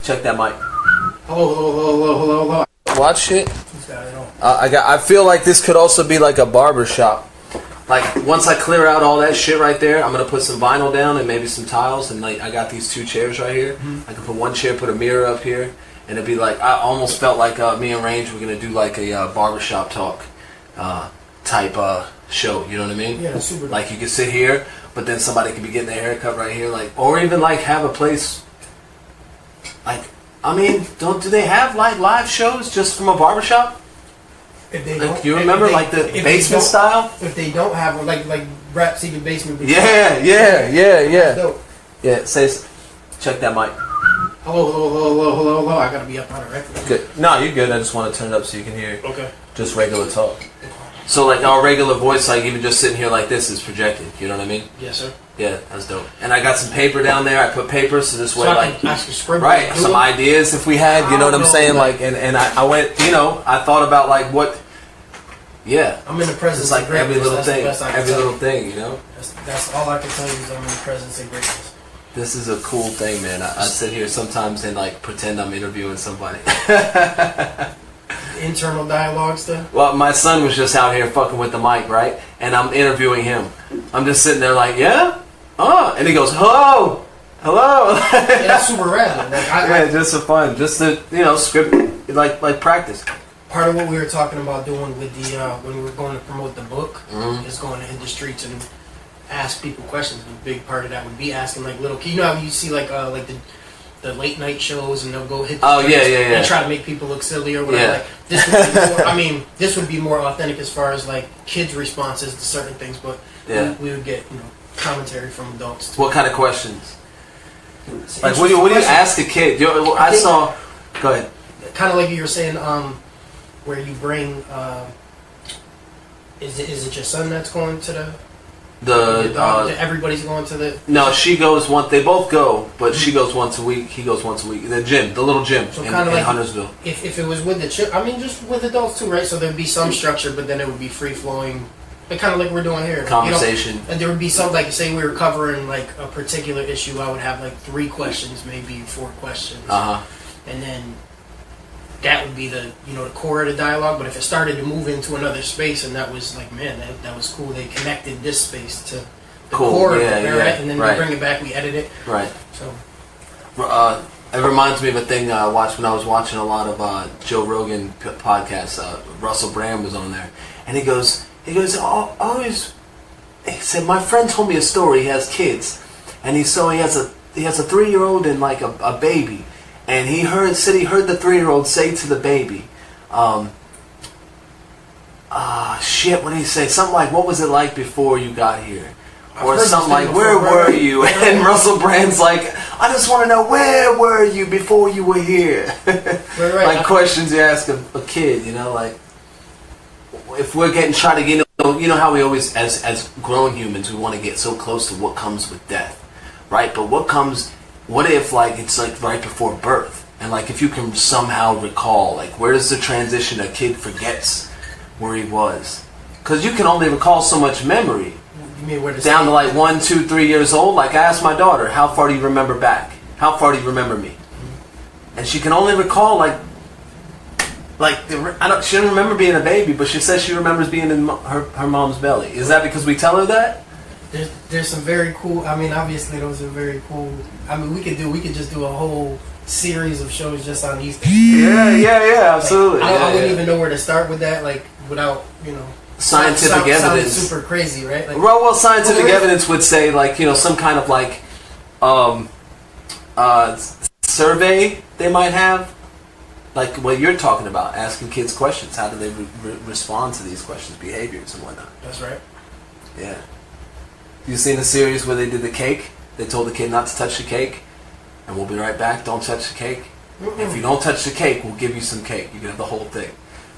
Check that mic. Hello. Watch it. I feel like this could also be like a barber shop. Like once I clear out all that shit right there, I'm gonna put some vinyl down and maybe some tiles, and like I got these 2 chairs right here. I can put one chair, put a mirror up here, and it'd be like I almost felt like me and Range were gonna do like a barbershop talk type show. You know what I mean? Yeah, super. Like you could sit here, but then somebody could be getting their haircut right here, like, or even like have a place. Like, I mean, do they have like live shows just from a barbershop? If they like, you remember like the basement style? If they don't have one, like Rap City Basement. Yeah. Yeah, check that mic. Hello. I gotta be up on it, right? Good. No, you're good. I just want to turn it up so you can hear Okay. just regular talk. So like our regular voice, like even just sitting here like this is projected. You know what I mean? Yes, sir. Yeah, that's dope. And I got some paper down there. I put paper so this way, so like, right, some ideas if we had. You know what I'm saying? Like, and I went, you know, I thought about like what. Yeah, I'm in the presence. It's like of greatness. every little That's thing, every little thing. You know. That's all I can tell you is I'm in the presence of greatness. This is a cool thing, man. I sit here sometimes and like pretend I'm interviewing somebody. Internal dialogue stuff? Well, my son was just out here fucking with the mic, right? And I'm interviewing him. I'm just sitting there like, yeah? Oh. And he goes, hello! Yeah, that's super random. Like, just for fun. Just to, you know, script, like practice. Part of what we were talking about doing with the, when we were going to promote the book, is going into the streets and ask people questions. A big part of that would be asking like little kids. You know how you see like the late night shows and they'll go hit the streets and try to make people look silly or whatever. Like, this would be more, this would be more authentic as far as like kids' responses to certain things, but we would get, you know, commentary from adults too. What kind of questions? Like what do you ask a kid? Go ahead. Kind of like you were saying, where you bring is it your son that's going to everybody's going to the... No, she goes they both go, but she goes once a week, he goes once a week. The little gym so in like Huntersville. If it was with the just with adults too, right? So there'd be some structure, but then it would be free-flowing, but kind of like we're doing here. Conversation. You know? And there would be some, like, say we were covering, like, a particular issue, I would have, like, 3 questions, maybe 4 questions. And then that would be the, you know, the core of the dialogue, but if it started to move into another space, and that was like, man, that was cool. They connected this space to the core of it, right? And then we bring it back, we edit it. Right. So it reminds me of a thing I watched when I was watching a lot of Joe Rogan podcasts. Russell Brand was on there, and he goes, always. He said, my friend told me a story. He has kids, and he has a 3-year-old and like a baby. And he heard the 3-year-old say to the baby, shit, what did he say? Something like, what was it like before you got here? Or something like, where were you? And Russell Brand's like, I just want to know, where were you before you were here? Like questions you ask a kid, you know, like, if we're trying to get, you know how we always, as grown humans, we want to get so close to what comes with death, right? But what if, like, it's, like, right before birth? And, like, if you can somehow recall, like, where does the transition a kid forgets where he was? Because you can only recall so much memory. You mean where down to, like, 1, 2, 3 years old. Like, I asked my daughter, how far do you remember back? How far do you remember me? And she can only recall, she doesn't remember being a baby, but she says she remembers being in her mom's belly. Is that because we tell her that? There's some very cool. I mean, obviously those are very cool. I mean, we could just do a whole series of shows just on these things. Yeah, absolutely. Like, I wouldn't even know where to start with that. Like without, you know, scientific evidence. Super crazy, right? Like, well, scientific evidence would say, like, you know, some kind of like survey they might have, like what you're talking about, asking kids questions. How do they respond to these questions, behaviors and whatnot? That's right. Yeah. You seen the series where they did the cake? They told the kid not to touch the cake, and we'll be right back. Don't touch the cake. If you don't touch the cake, we'll give you some cake. You can have the whole thing,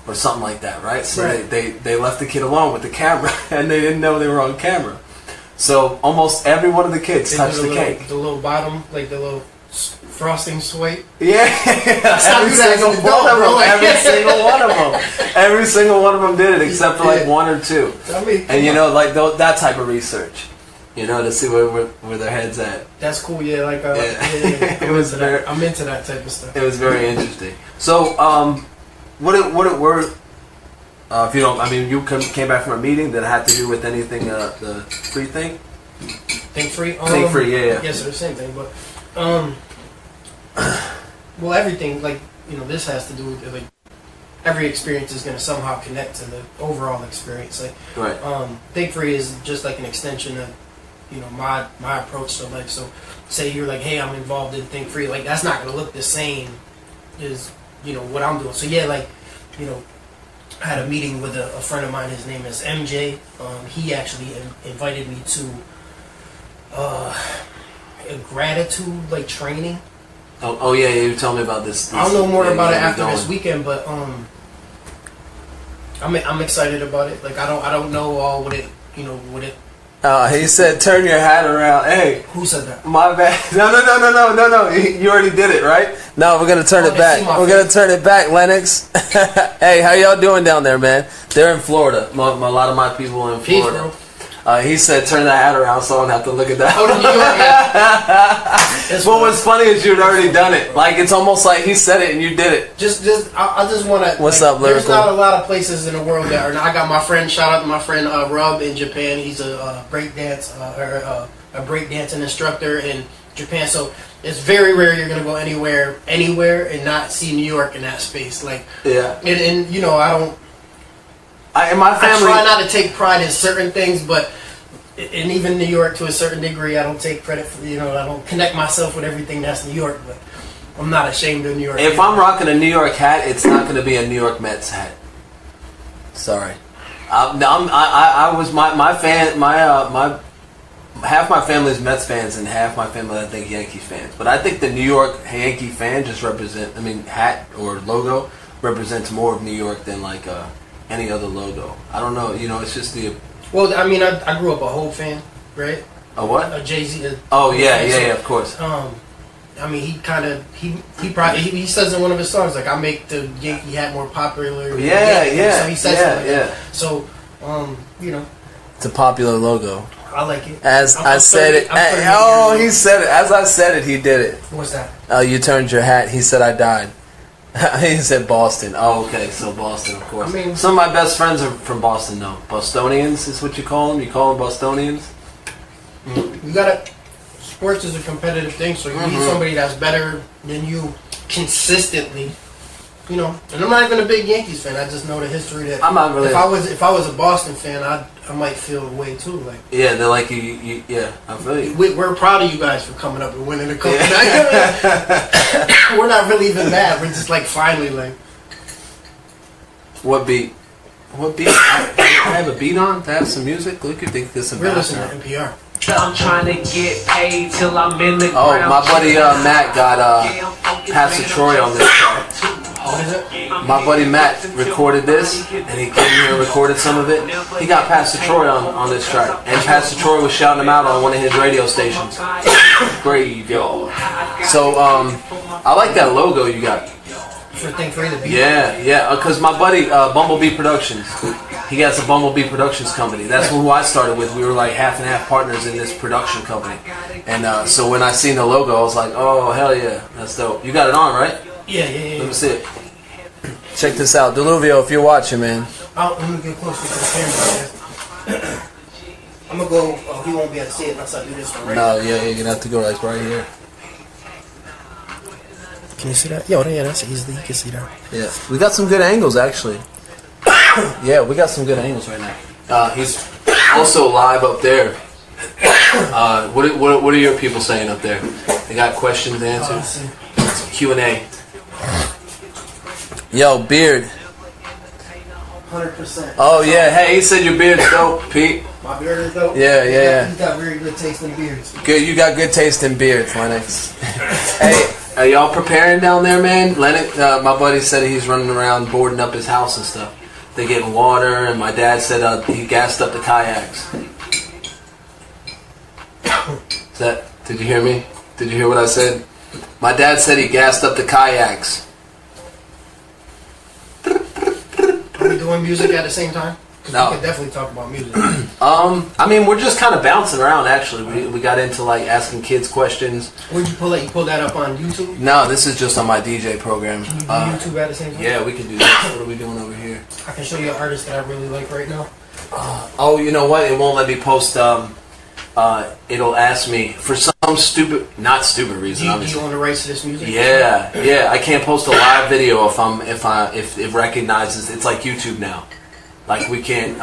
or something like that, right? So they left the kid alone with the camera, and they didn't know they were on camera. So almost every one of the kids touched the cake. The little bottom, like the little frosting sweet. Yeah, every single one of them. Every single one of them did it, except for like 1 or 2. And you know, like that type of research. You know, to see where their heads at. That's cool. Yeah, like It was very. I'm into that type of stuff. It was very interesting. So, if you don't, I mean, you came back from a meeting that had to do with anything, the free thing. Think free. Think free. Yeah. Yes, the same thing, but well, everything like this has to do with like every experience is going to somehow connect to the overall experience. Like, right. Think free is just like an extension of my approach to life. So, say you're like, hey, I'm involved in Think Free. Like, that's not going to look the same as what I'm doing. So yeah, like I had a meeting with a friend of mine. His name is MJ. He actually invited me to a gratitude like training. Oh yeah, you told me about this. I'll know more about it after this weekend, but I'm excited about it. Like I don't know all what it. He said, "Turn your hat around." Hey, who said that? My bad. No. You already did it, right? No, we're gonna turn it back. We're gonna turn it back, Lennox. Hey, how y'all doing down there, man? They're in Florida. A lot of my people are in Florida. Peace, he said, "Turn the hat around," so I don't have to look at that. Oh, New York. What was funny is you'd already done it. Like it's almost like he said it and you did it. I just want to. What's up, Lyrical? There's not a lot of places in the world that are. I got my friend. Shout out to my friend Rob in Japan. He's a breakdance a breakdancing instructor in Japan. So it's very rare you're gonna go anywhere, and not see New York in that space. Like yeah, and I don't. In my family, I try not to take pride in certain things, but and even New York to a certain degree, I don't take credit for I don't connect myself with everything that's New York, but I'm not ashamed of New York. If I'm rocking a New York hat, it's not going to be a New York Mets hat. Sorry, I was my half my family is Mets fans and half my family I think Yankees fans, but I think the New York Yankee fan just hat or logo represents more of New York than like any other logo. I don't know. It's just the. Well, I mean, I grew up a Hope fan, right? A what? A Jay-Z. Oh yeah, of course. I mean, he says in one of his songs like, "I make the Yankee hat more popular." Yeah. So he says that. So, it's a popular logo. I like it. As I said it. He said it. As I said it, he did it. What's that? You turned your hat. He said, "I died." He said Boston. Oh, okay. So Boston, of course. I mean, some of my best friends are from Boston, though. Bostonians is what you call them. You call them Bostonians. You gotta. Sports is a competitive thing, so you need somebody that's better than you consistently. And I'm not even a big Yankees fan. I just know the history that. I'm not really. If I was a Boston fan, I might feel the way too. Like. Yeah, they're like you. Yeah, I feel you. We're proud of you guys for coming up and winning the cup. We're not really even mad. We're just like finally like. What beat? I have a beat on to have some music. Look, you think this is We're listening to NPR. I'm trying to get paid till I'm in the ground. Oh, my buddy Matt got Pastor Troy on this track. What is it? My buddy Matt recorded this, and he came here and recorded some of it. He got Pastor Troy on this track, and Pastor Troy was shouting him out on one of his radio stations. Graveyard. So I like that logo you got. For Think Free, the beat. Yeah, because my buddy Bumblebee Productions, he got a Bumblebee Productions company. That's who I started with. We were like half and half partners in this production company, and so when I seen the logo, I was like, oh hell yeah, that's dope. You got it on, right? Yeah. Let me see it. Check this out, Deluvio, if you're watching, man. Let me get closer to the camera. I'm gonna go. He won't be able to see it unless I do this one, right? No, yeah, you're gonna have to go like right here. Can you see that? Yeah, that's easily. You can see that. Yeah, we got some good angles actually. Yeah, we got some good angles right now. He's also live up there. What are your people saying up there? They got questions, answers, Q&A. Yo, beard. 100%. Oh yeah, hey, he said your beard's dope, Pete. My beard is dope. Yeah. You got very good taste in beards. Good, you got good taste in beards, Lennox. Hey, are y'all preparing down there, man? Lennox, my buddy said he's running around boarding up his house and stuff. They're getting water, and my dad said he gassed up the kayaks. Did you hear me? Did you hear what I said? My dad said he gassed up the kayaks. Are we doing music at the same time? Because we could definitely talk about music. I mean, we're just kind of bouncing around. Actually, we got into like asking kids questions. Where'd you pull it? You pulled that up on YouTube? No, this is just on my DJ program. Can you do YouTube at the same time? Yeah, we can do that. What are we doing over here? I can show you an artist that I really like right now. Oh, you know what? It won't let me post. It'll ask me for some not stupid reason. Do you own the rights to this music? Yeah. I can't post a live video if it recognizes. It's like YouTube now. Like we can't.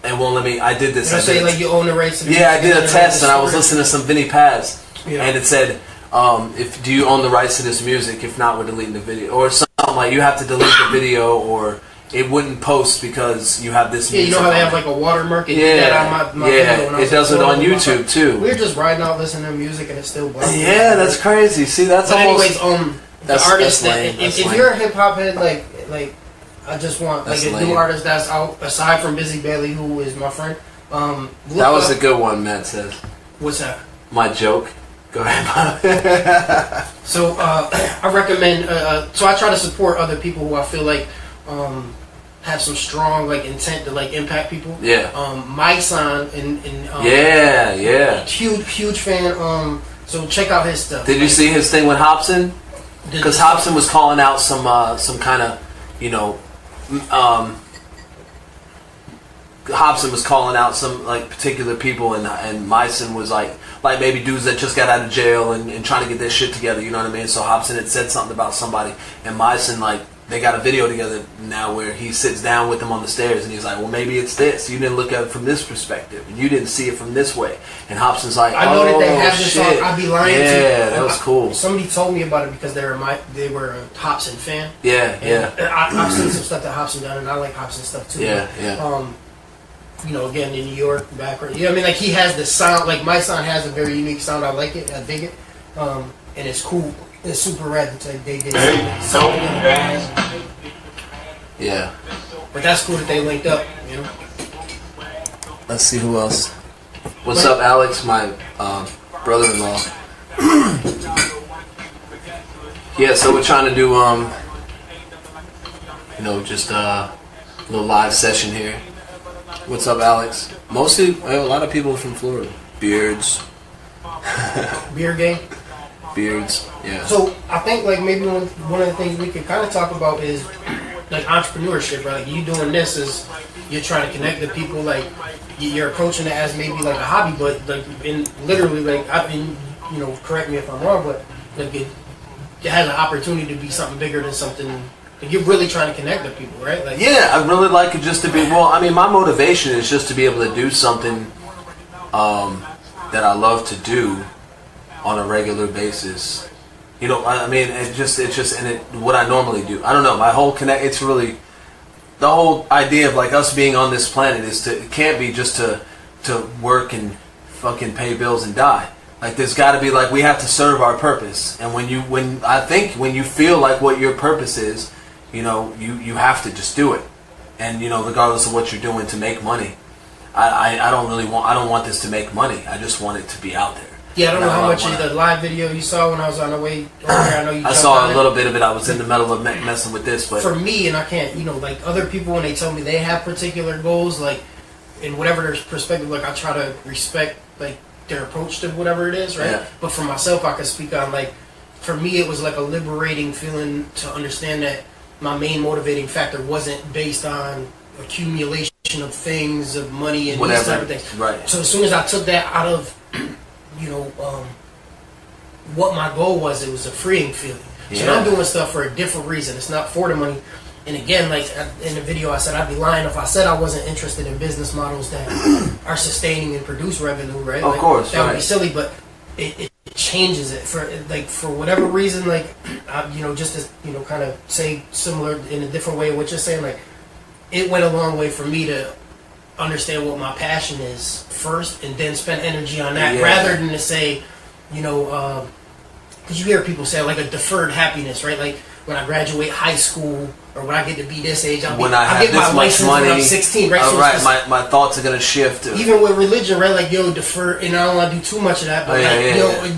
It won't let me. I did this. I say like you own the rights to the music. Yeah, I did a test and I was listening to some Vinny Paz, and it said, "If do you own the rights to this music? If not, we're deleting the video." Or something like you have to delete the video or. It wouldn't post because you have this music. You know how they have like a watermark? Yeah, it does it on YouTube too. We're just riding out listening to music and it's still black. Yeah, that's crazy. See, that's but almost... anyways, the artist that... If you're a hip-hop head, like I just want like a new artist that's out, aside from Busy Bailey, who is my friend. That was a good one, Matt says. What's that? My joke. Go ahead. So, I recommend... so I try to support other people who I feel like... have some strong like intent to like impact people. Yeah. My son and yeah. Huge fan. So check out his stuff. Did you see his thing with Hobson? Because Hobson was calling out some kind of, you know, Hobson was calling out some like particular people, and Myson was like maybe dudes that just got out of jail and trying to get their shit together. You know what I mean? So Hobson had said something about somebody, and Myson like. They got a video together now where he sits down with them on the stairs and he's like, well, maybe it's this. You didn't look at it from this perspective. And you didn't see it from this way. And Hobson's like, I know that they have this song, I'd be lying to you. Yeah, that was cool. Somebody told me about it because they were a Hobson fan. Yeah. I've seen some stuff that Hobson done and I like Hobson stuff too. Yeah. You know, again, in New York, background. You know what I mean? Like, he has the sound, like, my son has a very unique sound. I like it. I dig it. And it's cool. It's super rad. It's like they did something in the band. Yeah. But that's cool that they linked up, you know? Let's see who else. What's up, Alex? My brother-in-law. Yeah, so we're trying to do, you know, just a little live session here. What's up, Alex? Mostly, a lot of people from Florida. Beards. Beard gang? Beards, yeah. So, I think, like, maybe one of the things we could kind of talk about is, like, entrepreneurship, right? Like, you doing this is, you're trying to connect to people, like, you're approaching it as maybe, like, a hobby, but, like, literally, like, I mean, you know, correct me if I'm wrong, but, like, it has an opportunity to be something bigger than something, like, you're really trying to connect to people, right? Like, yeah, I really like it just to be, well, I mean, my motivation is just to be able to do something that I love to do on a regular basis. You know, I mean, what I normally do. I don't know, my whole it's really, the whole idea of like us being on this planet it can't be just to work and fucking pay bills and die. Like, there's got to be, like, we have to serve our purpose. And when you feel like what your purpose is, you know, you have to just do it. And, you know, regardless of what you're doing to make money. I don't want this to make money. I just want it to be out there. Yeah, I don't know how much of the live video you saw when I was on the way over here. I know you. I saw a little bit of it. I was in the middle of messing with this, but for me, and I can't, you know, like other people when they tell me they have particular goals, like in whatever their perspective, like I try to respect like their approach to whatever it is, right? Yeah. But for myself, I can speak on like, for me, it was like a liberating feeling to understand that my main motivating factor wasn't based on accumulation of things, of money, and these type of things. Right. So as soon as I took that out of you know, what my goal was, it was a freeing feeling. So now I'm doing stuff for a different reason. It's not for the money. And again, like in the video I said, I'd be lying if I said I wasn't interested in business models that are sustaining and produce revenue, right? Of course, that would be silly, but it changes it for whatever reason. Like, you know, just to, you know, kind of say similar in a different way of what you're saying. Like, it went a long way for me to understand what my passion is first, and then spend energy on that, rather than to say, you know, because you hear people say like a deferred happiness, right? Like when I graduate high school or when I get to be this age, I'll get my license when I'm 16, right? So right, my thoughts are gonna shift. Even with religion, right? Like, yo, defer, and I don't want to do too much of that, but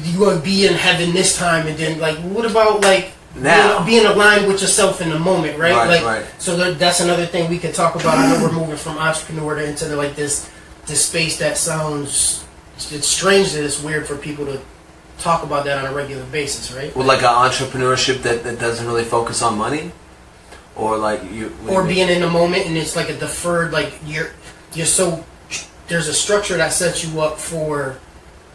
you want to be in heaven this time, and then like, what about like now. Being aligned with yourself in the moment, right? Right. So that's another thing we could talk about. I know we're moving from entrepreneur to into like this space that sounds, it's strange that it's weird for people to talk about that on a regular basis, right? Well, like an entrepreneurship that doesn't really focus on money, or like you, or being in the moment, and it's like a deferred, like you're so, there's a structure that sets you up for,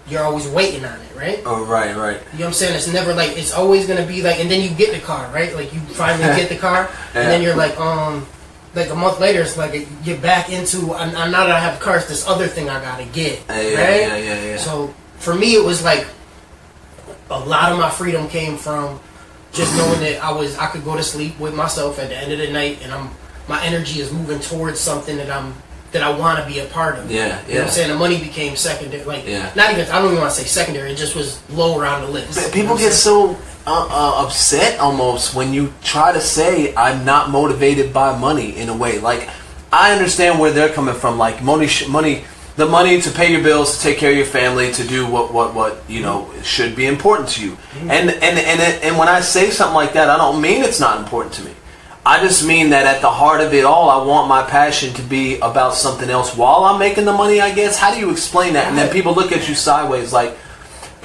you're always waiting on it, right? Oh, right. You know what I'm saying? It's never like, it's always gonna be like, and then you get the car, right? Like you finally get the car, yeah. and then you're like a month later, it's like you're back into, now that I have the car, it's this other thing I gotta get, right? Yeah. So for me, it was like a lot of my freedom came from just knowing that I could go to sleep with myself at the end of the night, and my energy is moving towards something that I want to be a part of. Yeah. You know what I'm saying? The money became secondary. Not even, I don't even want to say secondary. It just was lower on the list. People get so upset almost when you try to say I'm not motivated by money in a way. Like, I understand where they're coming from. Like money, the money to pay your bills, to take care of your family, to do what you know should be important to you. Mm-hmm. And when I say something like that, I don't mean it's not important to me. I just mean that at the heart of it all, I want my passion to be about something else while I'm making the money, I guess. How do you explain that? And then people look at you sideways like,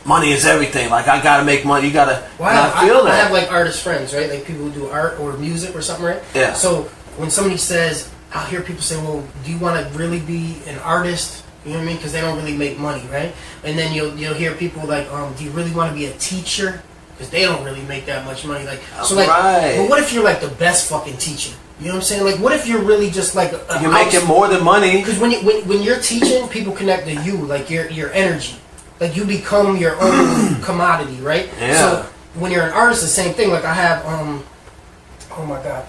money is everything. Like, I gotta make money. You gotta. Well, I feel that. I have like artist friends, right? Like people who do art or music or something, right? Yeah. So when somebody says, I'll hear people say, well, do you want to really be an artist? You know what I mean? Because they don't really make money, right? And then you'll hear people like, do you really want to be a teacher? Because they don't really make that much money. Like, so like, but what if you're like the best fucking teacher? You know what I'm saying? Like, what if you're really just like you're making more than money? Because when you're teaching, people connect to you, like your energy, like you become your own commodity, right? Yeah. So when you're an artist, the same thing. Like I have, oh my god.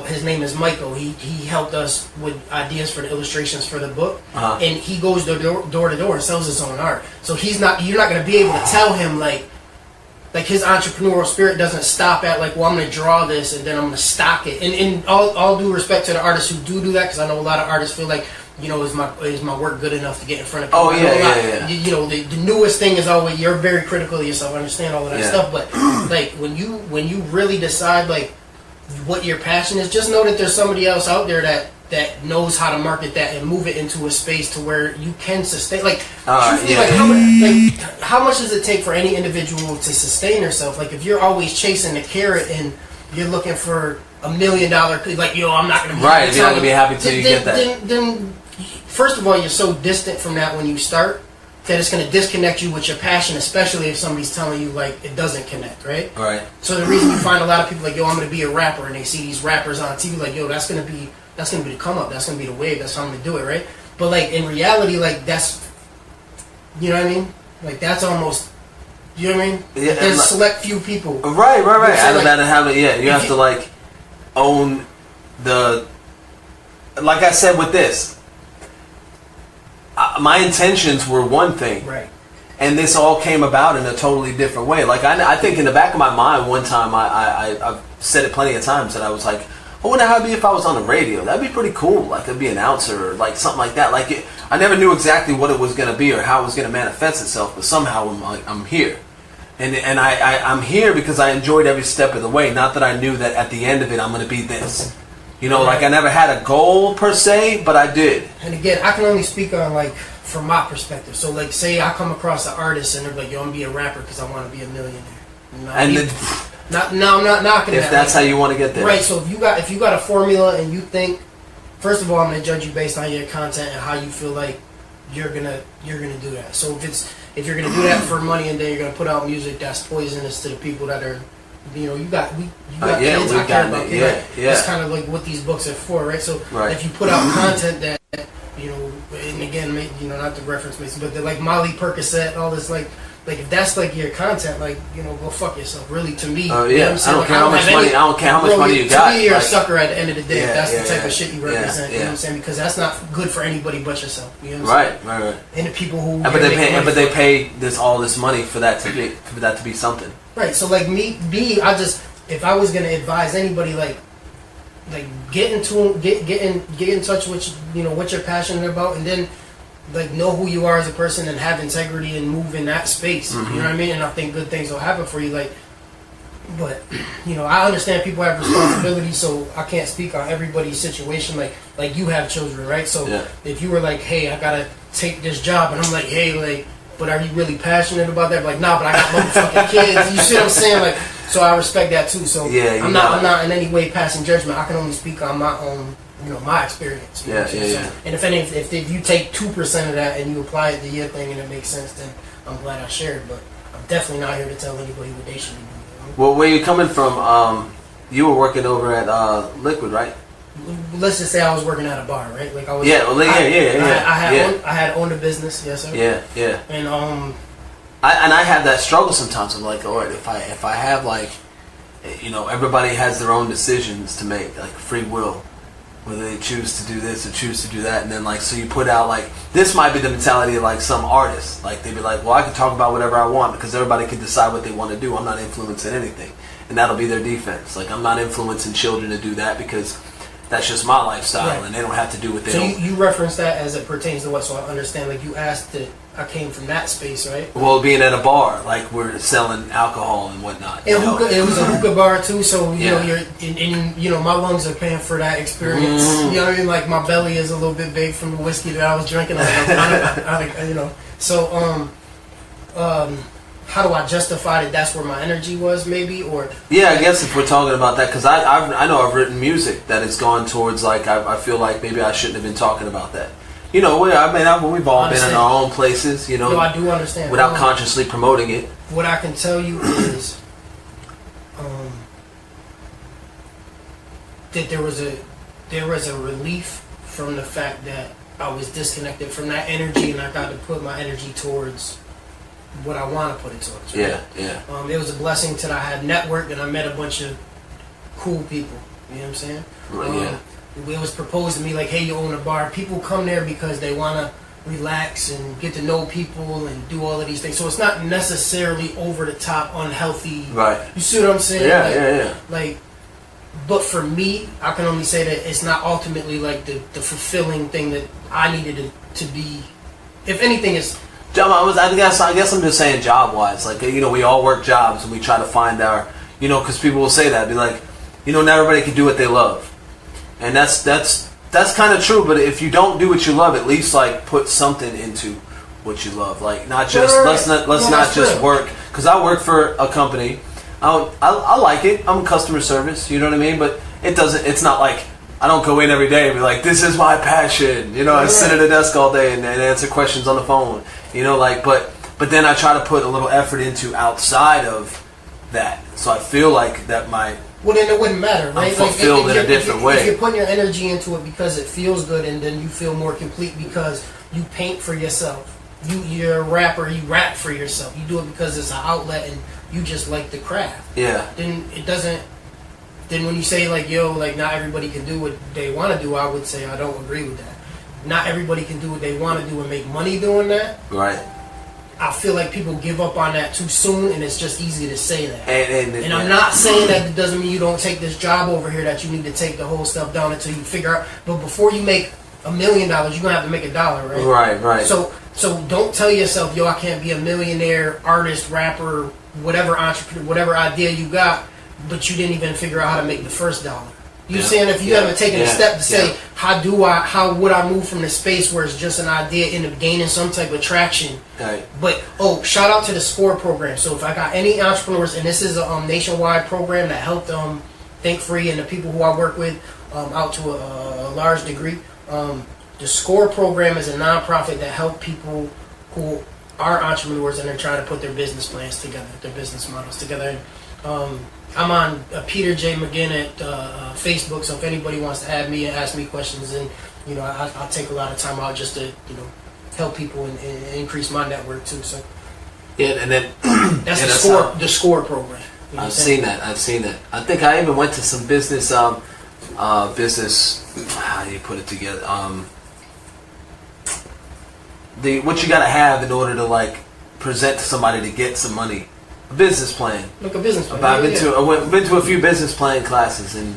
His name is Michael. He helped us with ideas for the illustrations for the book, and he goes door to door and sells his own art. So you're not going to be able to tell him like his entrepreneurial spirit doesn't stop at like, well, I'm going to draw this and then I'm going to stock it. And all due respect to the artists who do that, because I know a lot of artists feel like, you know, is my work good enough to get in front of people? Oh yeah. You know, the newest thing is always, you're very critical of yourself. I understand all of that stuff, but like when you really decide like what your passion is, just know that there's somebody else out there that knows how to market that and move it into a space to where you can sustain. Like, how much does it take for any individual to sustain herself? Like, if you're always chasing the carrot and you're looking for $1 million, like, yo, I'm not going to be right. You're not going to be happy till you get that. Then, first of all, you're so distant from that when you start that it's going to disconnect you with your passion, especially if somebody's telling you like it doesn't connect, right? Right. So the reason you find a lot of people like, yo, I'm going to be a rapper, and they see these rappers on TV like, yo, that's going to be the come up, that's going to be the wave, that's how I'm going to do it, right? But like in reality, like that's, you know what I mean? Like that's almost, you know what I mean? Yeah, there's a select few people. Right. I don't matter how many. Yeah, you have you, to like own the. Like I said with this. My intentions were one thing, right, and this all came about in a totally different way. Like I think in the back of my mind, one time I've said it plenty of times that I was like, I wonder how it'd be if I was on the radio. That'd be pretty cool. Like I'd be an announcer or like something like that. Like I never knew exactly what it was going to be or how it was going to manifest itself, but somehow I'm here, and I'm here because I enjoyed every step of the way. Not that I knew that at the end of it I'm going to be this. You know, like I never had a goal per se, but I did. And again, I can only speak on like from my perspective. So like, say I come across an artist and they're like, "Yo, I'm gonna be a rapper because I want to be a millionaire." I'm not knocking if that. That's how you want to get there, right? So if you got a formula and you think, first of all, I'm gonna judge you based on your content and how you feel like you're gonna do that. So if you're gonna do that for money and then you're gonna put out music that's poisonous to the people that are. You know, you got kids. I care about kids. Yeah. It's kind of like what these books are for, right? So if you put out content that, you know, and again, you know, not to reference Mason, but like Molly Percocet, all this, like if that's like your content, like, you know, go fuck yourself. Really, to me, you know what I'm saying? I don't care how much money you got. To me, you're a sucker at the end of the day. That's the type of shit you represent. You know what I'm saying? Because that's not good for anybody but yourself. You know what I'm saying? Right. And the people who they pay all this money for that to be something. Right, so like me, if I was gonna advise anybody, like get in touch with, you know, what you're passionate about, and then like know who you are as a person and have integrity and move in that space. Mm-hmm. You know what I mean? And I think good things will happen for you. Like But I understand people have responsibilities, so I can't speak on everybody's situation. Like you have children, right? So if you were like, hey, I gotta take this job, and I'm like, hey, like, but are you really passionate about that? Like, nah, but I got motherfucking kids. You see what I'm saying? Like, so I respect that too. So I'm not in any way passing judgment. I can only speak on my own, my experience. Yeah. And if you take 2% of that and you apply it to your thing and it makes sense, then I'm glad I shared. But I'm definitely not here to tell anybody what they should be doing. Well, where you coming from? You were working over at Liquid, right? Let's just say I was working at a bar, right? Like I was. I had owned a business, yes sir. Yeah. And I have that struggle sometimes. I'm like, all right, if I have like, everybody has their own decisions to make, like free will, whether they choose to do this or choose to do that, and then like, so you put out like, this might be the mentality of like some artists, like they'd be like, well, I can talk about whatever I want because everybody can decide what they want to do. I'm not influencing anything, and that'll be their defense. Like I'm not influencing children to do that because that's just my lifestyle, and they don't have to do what they don't. So you reference that as it pertains to what? So I understand, like you asked that I came from that space, right? Well, being at a bar, like we're selling alcohol and whatnot. And it was a hookah bar too, so you're in my lungs are paying for that experience. You know what I mean? Like my belly is a little bit big from the whiskey that I was drinking. So how do I justify that that's where my energy was, maybe? Or yeah, I guess if we're talking about that, because I know I've written music that has gone towards, like, I feel like maybe I shouldn't have been talking about that. We've all been in our own places, No, I do understand. Without consciously promoting it. What I can tell you is that there was a relief from the fact that I was disconnected from that energy, and I got to put my energy towards what I want to put it towards. Right? Yeah. It was a blessing that I had networked and I met a bunch of cool people. You know what I'm saying? Right, It was proposed to me like, hey, you own a bar. People come there because they want to relax and get to know people and do all of these things. So it's not necessarily over the top, unhealthy. Right. You see what I'm saying? Yeah. Like, but for me, I can only say that it's not ultimately like the fulfilling thing that I needed it to be. If anything, it's. I guess I'm just saying job-wise. Like, we all work jobs and we try to find our, because people will say that. Be like, not everybody can do what they love. And that's kind of true. But if you don't do what you love, at least, like, put something into what you love. Like, not just, let's not just work. Because I work for a company. I like it. I'm customer service, you know what I mean? But it's not like, I don't go in every day and be like, this is my passion. I sit at a desk all day and answer questions on the phone. But then I try to put a little effort into outside of that. So I feel like that might. Well, then it wouldn't matter, right? I'm fulfilled in a different way. If you're putting your energy into it because it feels good, and then you feel more complete because you paint for yourself. You're a rapper, you rap for yourself. You do it because it's an outlet and you just like the craft. Yeah. Then it doesn't. Then when you say like, not everybody can do what they want to do, I would say I don't agree with that. Not everybody can do what they want to do and make money doing that. Right. I feel like people give up on that too soon, and it's just easy to say that. And I'm not saying that it doesn't mean you don't take this job over here, that you need to take the whole stuff down until you figure out. But before you make $1 million, you're gonna have to make $1, right? Right. So don't tell yourself, I can't be a millionaire, artist, rapper, whatever entrepreneur, whatever idea you got, but you didn't even figure out how to make the first dollar. You saying if you haven't taken a step to say how would I move from the space where it's just an idea end up gaining some type of traction. Right. But shout out to the SCORE program. So if I got any entrepreneurs, and this is a nationwide program that helped Think Free and the people who I work with out to a large degree. The SCORE program is a nonprofit that help people who are entrepreneurs and they're trying to put their business plans together, their business models together. I'm on Peter J. McGinn at Facebook, so if anybody wants to add me and ask me questions, and I'll take a lot of time out just to help people and increase my network too. So and then that's the SCORE program. I've seen that. I think I even went to some business how do you put it together? What you got to have in order to like present to somebody to get some money. A business plan. Like a business plan. I've been to a few business plan classes and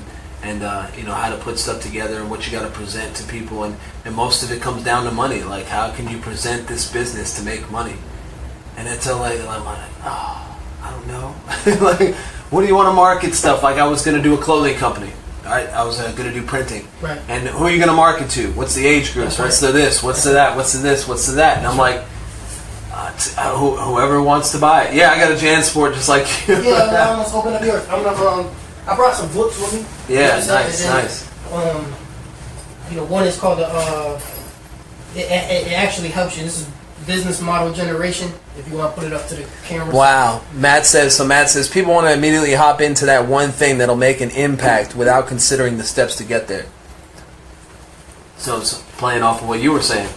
how to put stuff together and what you got to present to people, and most of it comes down to money. Like, how can you present this business to make money? And until I'm like, oh, I don't know. Like, what do you want to market stuff? Like I was going to do a clothing company. I was going to do printing. Right. And who are you going to market to? What's the age group? What's the this? What's the that? What's the this? What's the that? And I'm like, whoever wants to buy it. Yeah, I got a JanSport just like you. Yeah, I almost opened up yours. I brought some books with me. Yeah, nice. One is called it actually helps you. This is business model generation. If you want to put it up to the camera. Wow. Matt says people want to immediately hop into that one thing that'll make an impact without considering the steps to get there. So it's playing off of what you were saying.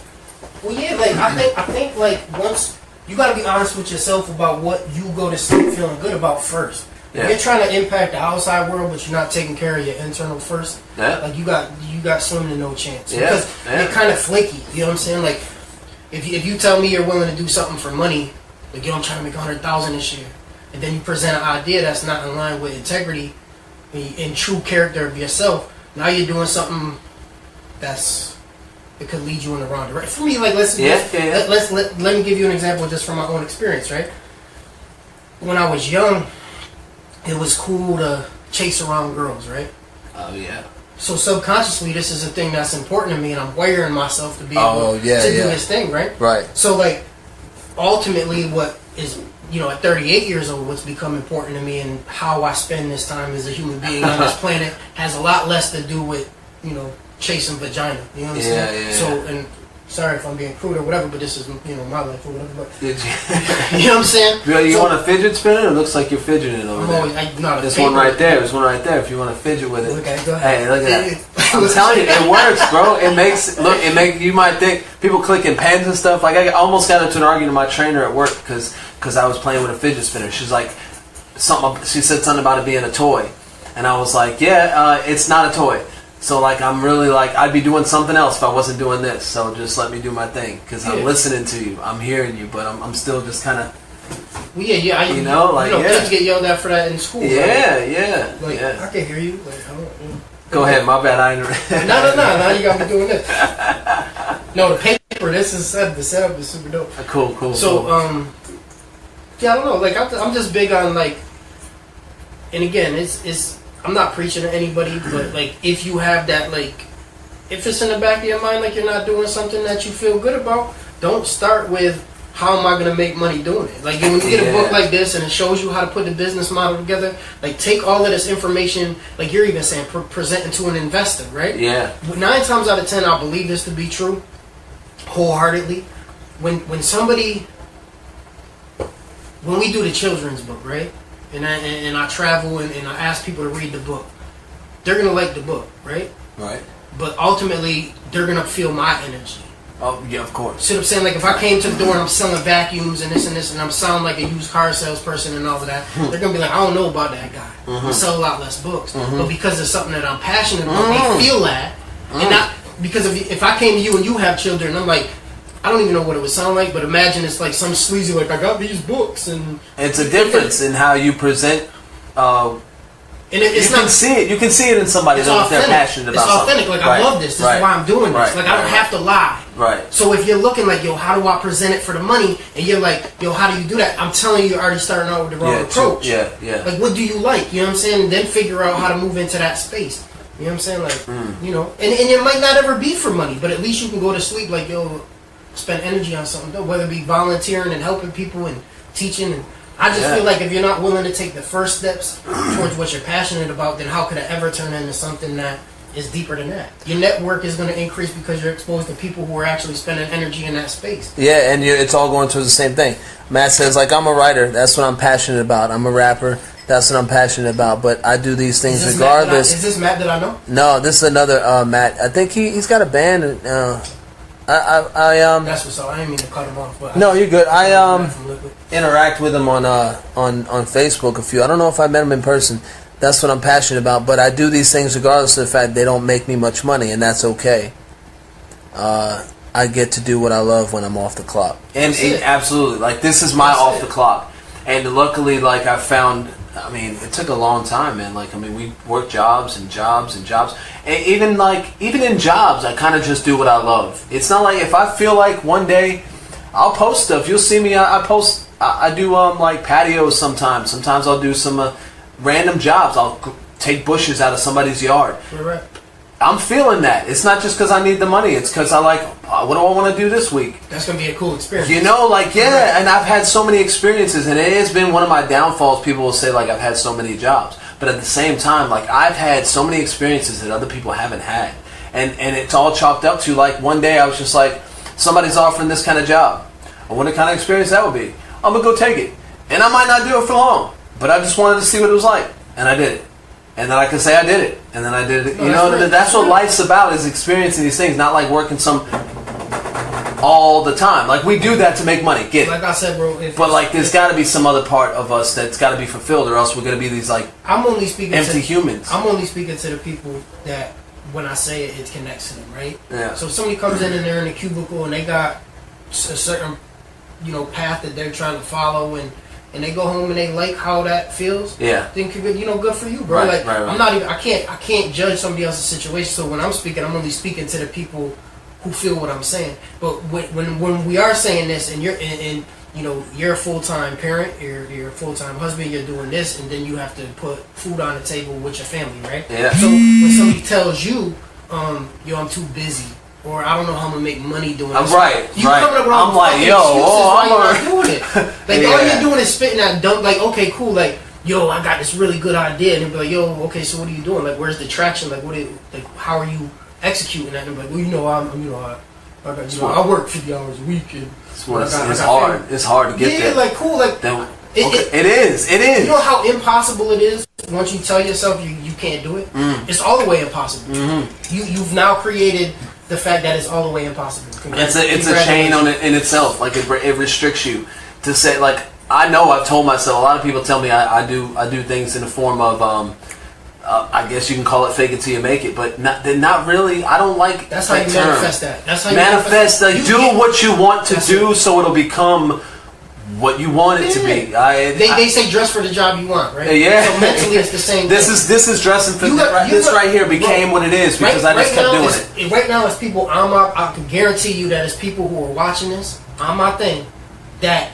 Well, yeah, like I think like once you got to be honest with yourself about what you go to sleep feeling good about first. Yeah. If you're trying to impact the outside world, but you're not taking care of your internal first. Yeah. Like you got slim to no chance. Yeah. Because you're kind of flaky. You know what I'm saying? Like if you tell me you're willing to do something for money, like I'm trying to make $100,000 this year, and then you present an idea that's not in line with integrity and true character of yourself. Now you're doing something it could lead you in the wrong direction. For me, like let me give you an example just from my own experience, right? When I was young, it was cool to chase around girls, right? Oh yeah. So subconsciously, this is a thing that's important to me, and I'm wiring myself to be able to do this thing, right? Right. So like, ultimately, what is at 38 years old, what's become important to me and how I spend this time as a human being on this planet has a lot less to do with chasing vagina. You know what I'm saying? Yeah. So, and sorry if I'm being crude or whatever, but this is my life or whatever. But Did you? you know what I'm saying? You want a fidget spinner? It looks like you're fidgeting over there. There's one right there. There's one right there. If you want to fidget with it. Okay, go ahead. Hey, look at that. I'm telling you, it works, bro. It makes you might think people clicking pens and stuff. Like I almost got into an argument with my trainer at work because I was playing with a fidget spinner. She's like she said something about it being a toy, and I was like, yeah, it's not a toy. So like I'm really like I'd be doing something else if I wasn't doing this. So just let me do my thing because I'm listening to you, I'm hearing you, but I'm still just kind of. Well, yeah. Kids get yelled at for that in school. Yeah, right? yeah. Like I can hear you. Like go ahead, my bad. I No. Now you got me doing this. No, the paper. The setup is super dope. Cool. So yeah, I don't know. Like I'm just big on like, and again, it's. I'm not preaching to anybody, but like if you have that, like if it's in the back of your mind like you're not doing something that you feel good about, don't start with how am I going to make money doing it. Like when you get a book like this and it shows you how to put the business model together, like take all of this information, like you're even saying, present it to an investor, right? Yeah. 9 times out of 10, I believe this to be true, wholeheartedly. When we do the children's book, right? And I travel and I ask people to read the book. They're going to like the book, right? Right. But ultimately, they're going to feel my energy. Oh, yeah, of course. See what I'm saying? Like, if I came to the door and I'm selling vacuums and this, and I'm sounding like a used car salesperson and all of that, they're going to be like, I don't know about that guy. I sell a lot less books. But because it's something that I'm passionate about, they feel that. And not because if I came to you and you have children, I'm like, I don't even know what it would sound like, but imagine it's like some sleazy, like, I got these books. And it's a difference in how you present. And you can see it. You can see it in somebody that they're passionate about. It's authentic. Like I love this. This is why I'm doing this. Like I don't have to lie. Right. So if you're looking like, yo, how do I present it for the money? And you're like, yo, how do you do that? I'm telling you, you're already starting out with the wrong approach. Yeah. Like, what do you like? You know what I'm saying? And then figure out how to move into that space. You know what I'm saying? Like, and it might not ever be for money, but at least you can go to sleep like, yo, spend energy on something, though, whether it be volunteering and helping people and teaching. And I just feel like if you're not willing to take the first steps towards what you're passionate about, then how could it ever turn into something that is deeper than that? Your network is going to increase because you're exposed to people who are actually spending energy in that space. Yeah, and it's all going towards the same thing. Matt says, like, I'm a writer. That's what I'm passionate about. I'm a rapper. That's what I'm passionate about. But I do these things regardless. Is this Matt that I know? No, this is another Matt. I think he's got a band. That's what's up. I didn't mean to cut him off. But no, you're good. I interact with him on Facebook a few. I don't know if I met him in person. That's what I'm passionate about. But I do these things regardless of the fact they don't make me much money, and that's okay. I get to do what I love when I'm off the clock. And absolutely, like this is my off the clock. And luckily, like I found. I mean, it took a long time, man. Like, I mean, we work jobs and jobs and jobs. And even in jobs, I kind of just do what I love. It's not like if I feel like one day I'll post stuff. You'll see me. I post. I do like patios sometimes. Sometimes I'll do some random jobs. I'll take bushes out of somebody's yard. Right. I'm feeling that. It's not just because I need the money. It's because I like, what do I want to do this week? That's going to be a cool experience. You know, like, yeah, and I've had so many experiences, and it has been one of my downfalls. People will say, like, I've had so many jobs. But at the same time, like, I've had so many experiences that other people haven't had. And it's all chalked up to, like, one day I was just like, somebody's offering this kind of job. I wonder what kind of experience that would be. I'm going to go take it. And I might not do it for long, but I just wanted to see what it was like. And I did it. And then I can say I did it, and then I did it. You know, that's what life's about, is experiencing these things, not like working all the time. Like, we do that to make money, get it. Like I said, bro. But like, there's got to be some other part of us that's got to be fulfilled, or else we're gonna be these like empty humans. I'm only speaking to the people that, when I say it, it connects to them, right? Yeah. So if somebody comes in and they're in a cubicle and they got a certain, path that they're trying to follow, and they go home and they like how that feels, yeah, then good for you, bro. Right, like, right. I'm not even, I can't judge somebody else's situation. So when I'm speaking, I'm only speaking to the people who feel what I'm saying. But when we are saying this, and you're a full-time parent, you're a full-time husband, you're doing this, and then you have to put food on the table with your family, right? Yeah. So when somebody tells you, I'm too busy, or I don't know how I'm gonna make money doing this. Right. Coming up with I'm like, yo, I'm not doing it. Like, yeah. all you're doing is spitting that dump. Like, okay, cool. Like, yo, I got this really good idea, and they'll be like, yo, okay, so what are you doing? Like, where's the traction? Like, how are you executing that? And they're like, well, I work 50 hours a week. And it's hard. It's hard to get there. Yeah, like, cool. Like, it is. You know how impossible it is once you tell yourself you can't do it? It's all the way impossible. Mm-hmm. You've now created the fact that it's all the way impossible. It's a chain on it in itself. Like, it restricts you to say, like, I know I've told myself, a lot of people tell me I do things in the form of I guess you can call it fake it till you make it, but not really. I don't like that's that how you term. Manifest that. That's how you manifest. Like, do what you want to do, so it'll become what you want it to be. They say dress for the job you want, right? Yeah. So mentally, it's the same. This is dressing for this right here became what it is because I just kept doing it. Right now, it's people. I can guarantee you that it's people who are watching this on my thing that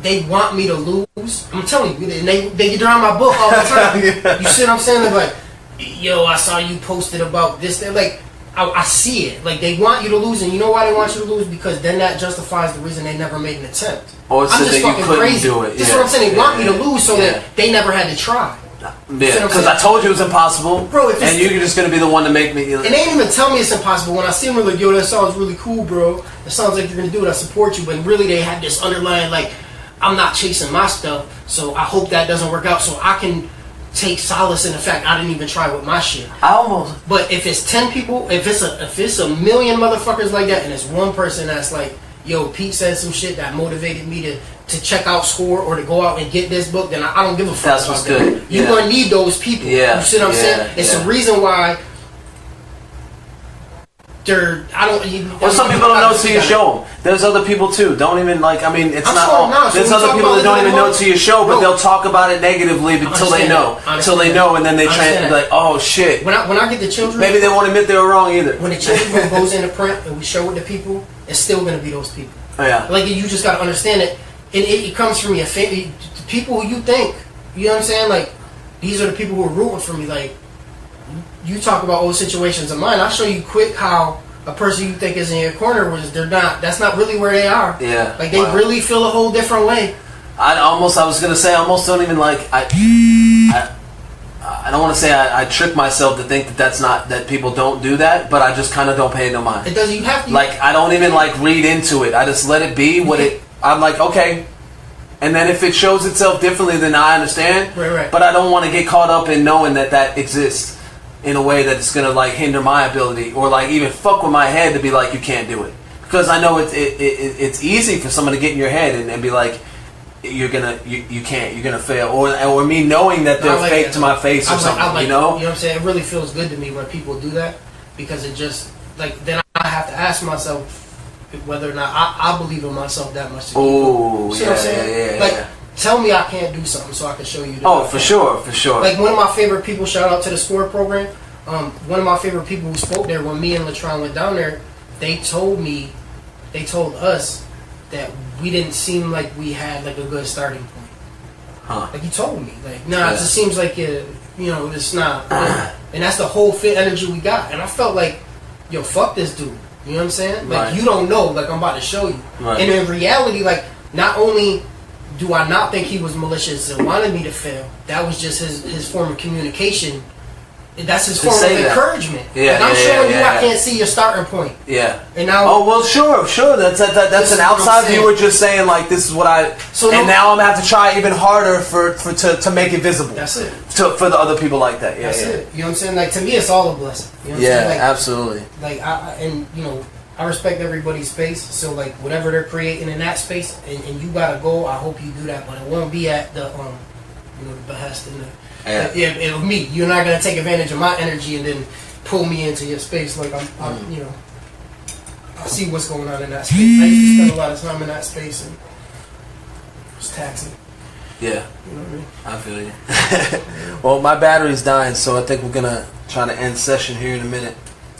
they want me to lose. I'm telling you, they get around my book all the time. Yeah. You see what I'm saying? They're like, yo, I saw you posted about this. They're like, I see it. Like, they want you to lose, and you know why they want you to lose? Because then that justifies the reason they never made an attempt. Or it's that you couldn't do it. That's what I'm saying. They want me to lose so that they never had to try. Yeah, because I told you it was impossible, bro. And you're just gonna be the one to make me. And they ain't even tell me it's impossible. When I see them, they're like, yo, that sounds really cool, bro. It sounds like you're gonna do it. I support you. But really, they have this underlying, like, I'm not chasing my stuff, so I hope that doesn't work out. So I can take solace in the fact I didn't even try with my shit. But if it's 10 people, if it's a million motherfuckers like that, and it's one person that's like, yo, Pete said some shit that motivated me to check out Score or to go out and get this book, then I don't give a fuck. That's what's good. You're gonna need those people. Yeah. You see what I'm saying? It's a reason why. Some people don't know till you show them. There's other people too. Don't even like. I mean, it's not all. There's other people that don't even know till you show, but they'll talk about it negatively until they know. Until they know, and then they try and be like, "Oh shit." When I get the children, maybe they won't admit they were wrong either. When the children goes into print and we show it to people, it's still gonna be those people. Oh, yeah. Like, you just gotta understand it. It comes from your family, people who you think. You know what I'm saying? Like, these are the people who are rooting for me. Like, you talk about old situations of mine. I'll show you quick how a person you think is in your corner that's not really where they are. Yeah. Like, they really feel a whole different way. I was gonna say, I almost don't even like, I don't want to say I trick myself to think that people don't do that, but I just kind of don't pay no mind. It doesn't, you have to. Like, I don't even like read into it. I just let it be I'm like, okay. And then if it shows itself differently, then I understand. Right. But I don't want to get caught up in knowing that exists in a way that it's going to, like, hinder my ability or, like, even fuck with my head to be like, you can't do it. Because I know it's easy for someone to get in your head and be like, you can't, you're gonna fail, or me knowing that they're fake to my face or something, you know? You know what I'm saying? It really feels good to me when people do that, because it just, like, then I have to ask myself whether or not I believe in myself that much to keep what I'm saying? Like, tell me I can't do something so I can show you that. Oh, for sure. Like, one of my favorite people, shout out to the Score program, one of my favorite people who spoke there when me and Latron went down there, they told us that we didn't seem like we had, like, a good starting point. Like he told me, like, nah, it just seems like it's not. And that's the whole fit energy we got. And I felt like, yo, fuck this dude. You know what I'm saying? Like, you don't know. Like, I'm about to show you. Right. And in reality, like, not only do I not think he was malicious and wanted me to fail, that was just his form of communication. That's his form of encouragement. Yeah, and I'm showing you I can't see your starting point. Yeah. And now, sure. That's an outside viewer just saying like, this is what I. So now I'm gonna have to try even harder to make it visible. That's it. For the other people like that. Yeah, that's it. You know what I'm saying? Like, to me, it's all a blessing. You know what I'm saying? Like, absolutely. Like I respect everybody's space. So like, whatever they're creating in that space, and you gotta go. I hope you do that, but it won't be at the the behest and the. Of me. You're not gonna take advantage of my energy and then pull me into your space. Like I see what's going on in that space. I used to spend a lot of time in that space, and it's taxing. Yeah, you know what I mean. I feel you. Well, my battery's dying, so I think we're gonna try to end session here in a minute.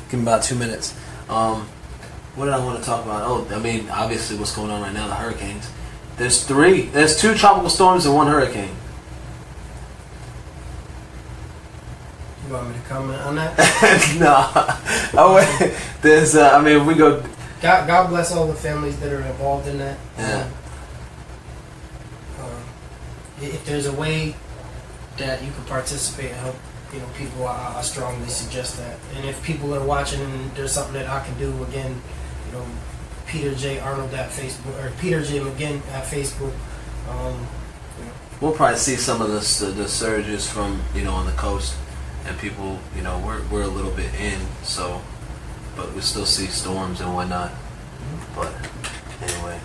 Give me about 2 minutes. What did I want to talk about? Oh, I mean, obviously, what's going on right now? The hurricanes. There's 2 tropical storms and 1 hurricane. You want me to comment on that? No. There's, we go. God bless all the families that are involved in that. Yeah. If there's a way that you can participate and help, people, I strongly suggest that. And if people are watching and there's something that I can do, again, Peter J. Arnold at Facebook, or Peter J. McGinn at Facebook. We'll probably see some of the surges from on the coast. And people, we're a little bit in, so, but we still see storms and whatnot. But anyway,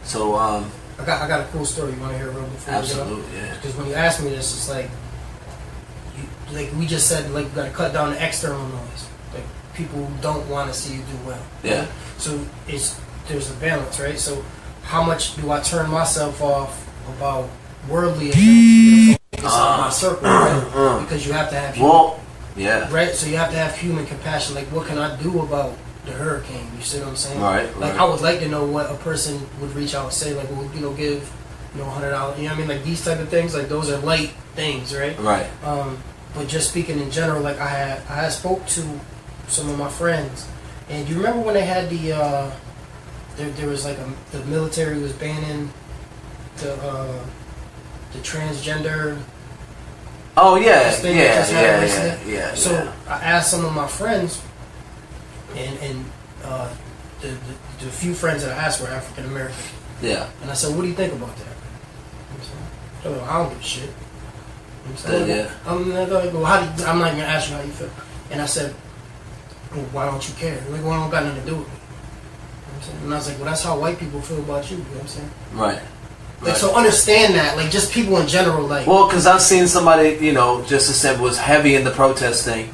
so I got a cool story. You want to hear real before? Absolutely, yeah. Because when you ask me this, it's like, we just said, like, you got to cut down the external noise. Like, people don't want to see you do well. Yeah. Right? So there's a balance, right? So how much do I turn myself off about worldly events? It's on my circle, right? Because you have to have human, right? So you have to have human compassion. Like, what can I do about the hurricane? You see what I'm saying? Right. Like, I would like to know what a person would reach out and say, like, well, give, $100. You know what I mean? Like, these type of things, like, those are light things, right? Right. But just speaking in general, like, I had spoke to some of my friends, and you remember when they had the there was like the military was banning the transgender. Oh yeah, So I asked some of my friends, and the few friends that I asked were African American. Yeah. And I said, "What do you think about that?" I don't give a shit. I'm not gonna ask you how you feel. And I said, well, why don't you care? Like, well, I don't got nothing to do with me. And I was like, well, that's how white people feel about you. You know what I'm saying? Right. Like, so understand that, like, just people in general, like. Well, because I've seen somebody, just as simple was heavy in the protest thing,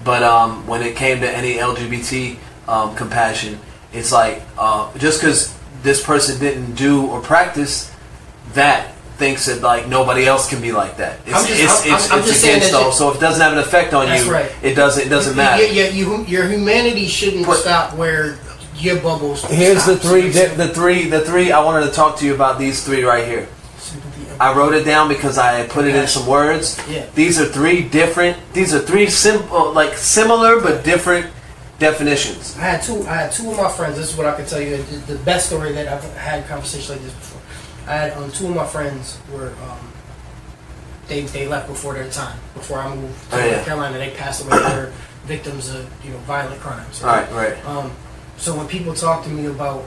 but when it came to any LGBT compassion, it's like just because this person didn't do or practice that, thinks that like nobody else can be like that. It's against those. So if it doesn't have an effect on you, right. it doesn't matter. Your humanity shouldn't stop where your bubbles. Here's the three. I wanted to talk to you about these 3 right here. I wrote it down because I put it in some words. Yeah. These are 3 simple, like similar but different definitions. I had two of my friends. This is what I can tell you. The best story that I've had conversations like this before. I had 2 of my friends were they left before their time. Before I moved to North Carolina, they passed away. They're victims of violent crimes. Right. So when people talk to me about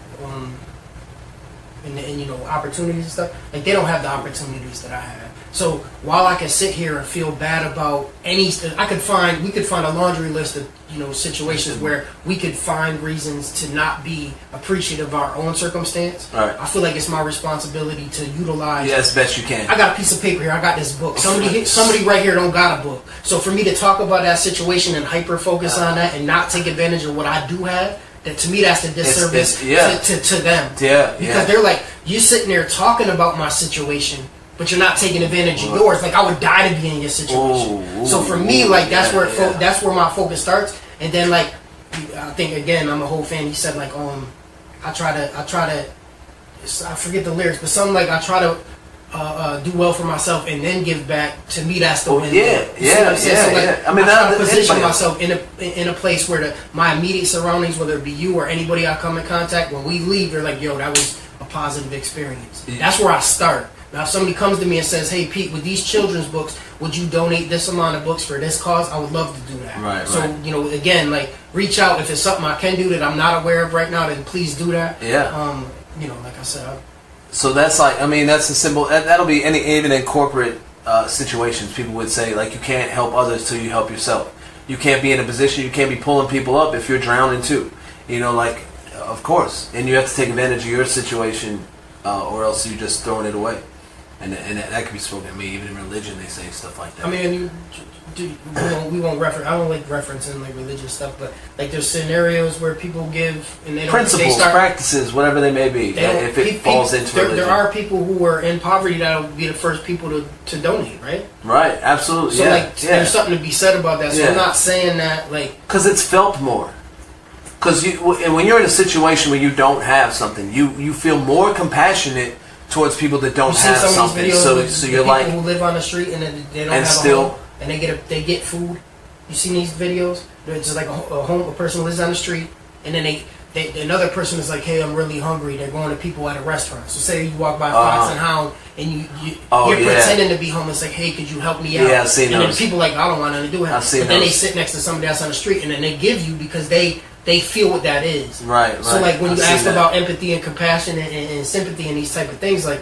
and opportunities and stuff, like, they don't have the opportunities that I had. So while I can sit here and feel bad about we could find a laundry list of situations where we could find reasons to not be appreciative of our own circumstance. Right. I feel like it's my responsibility to utilize. Yes, best you can. I got a piece of paper here. I got this book. Somebody right here don't got a book. So for me to talk about that situation and hyper focus on that and not take advantage of what I do have, that to me that's a disservice to them. Yeah. Because they're like, you're sitting there talking about my situation, but you're not taking advantage of yours. Like, I would die to be in your situation. So for me, like, that's where my focus starts. And then, like, I think again, I'm a whole fan. He said, like, I try to, I forget the lyrics, but something like, I try to do well for myself and then give back. To me, that's the win. Yeah. I mean, I position myself in a place where my immediate surroundings, whether it be you or anybody I come in contact, when we leave, they're like, yo, that was a positive experience. Yeah. That's where I start. Now, if somebody comes to me and says, hey, Pete, with these children's books, would you donate this amount of books for this cause? I would love to do that. Right, so, again, like, reach out. If it's something I can do that I'm not aware of right now, then please do that. Yeah. Like I said, so that's like, I mean, that's a symbol. That'll be even in corporate situations, people would say, like, you can't help others till you help yourself. You can't be in a position, you can't be pulling people up if you're drowning too. Like, of course. And you have to take advantage of your situation, or else you're just throwing it away. And that could be spoken. I mean, even in religion, they say stuff like that. I mean, we won't reference. I don't like referencing like religious stuff, but like there's scenarios where people give and they don't, principles, practices, whatever they may be. If it falls into religion, there are people who are in poverty that'll be the first people to donate, right? Right, absolutely. So there's something to be said about that. So I'm not saying that like because it's felt more. Because when you're in a situation where you don't have something, you feel more compassionate towards people that don't have something. So you're like people who live on the street and they don't have a home and they get food. You seen these videos? There's just like a person lives on the street and then another person is like, hey, I'm really hungry. They're going to people at a restaurant. So say you walk by Fox and Hound and you're pretending to be homeless. Like, hey, could you help me out? Yeah, I've seen and those. then people like, I don't want nothing to do with it. But then they sit next to somebody else on the street and then they give you because they feel what that is. Right. So like when you ask about empathy and compassion and sympathy and these type of things, like,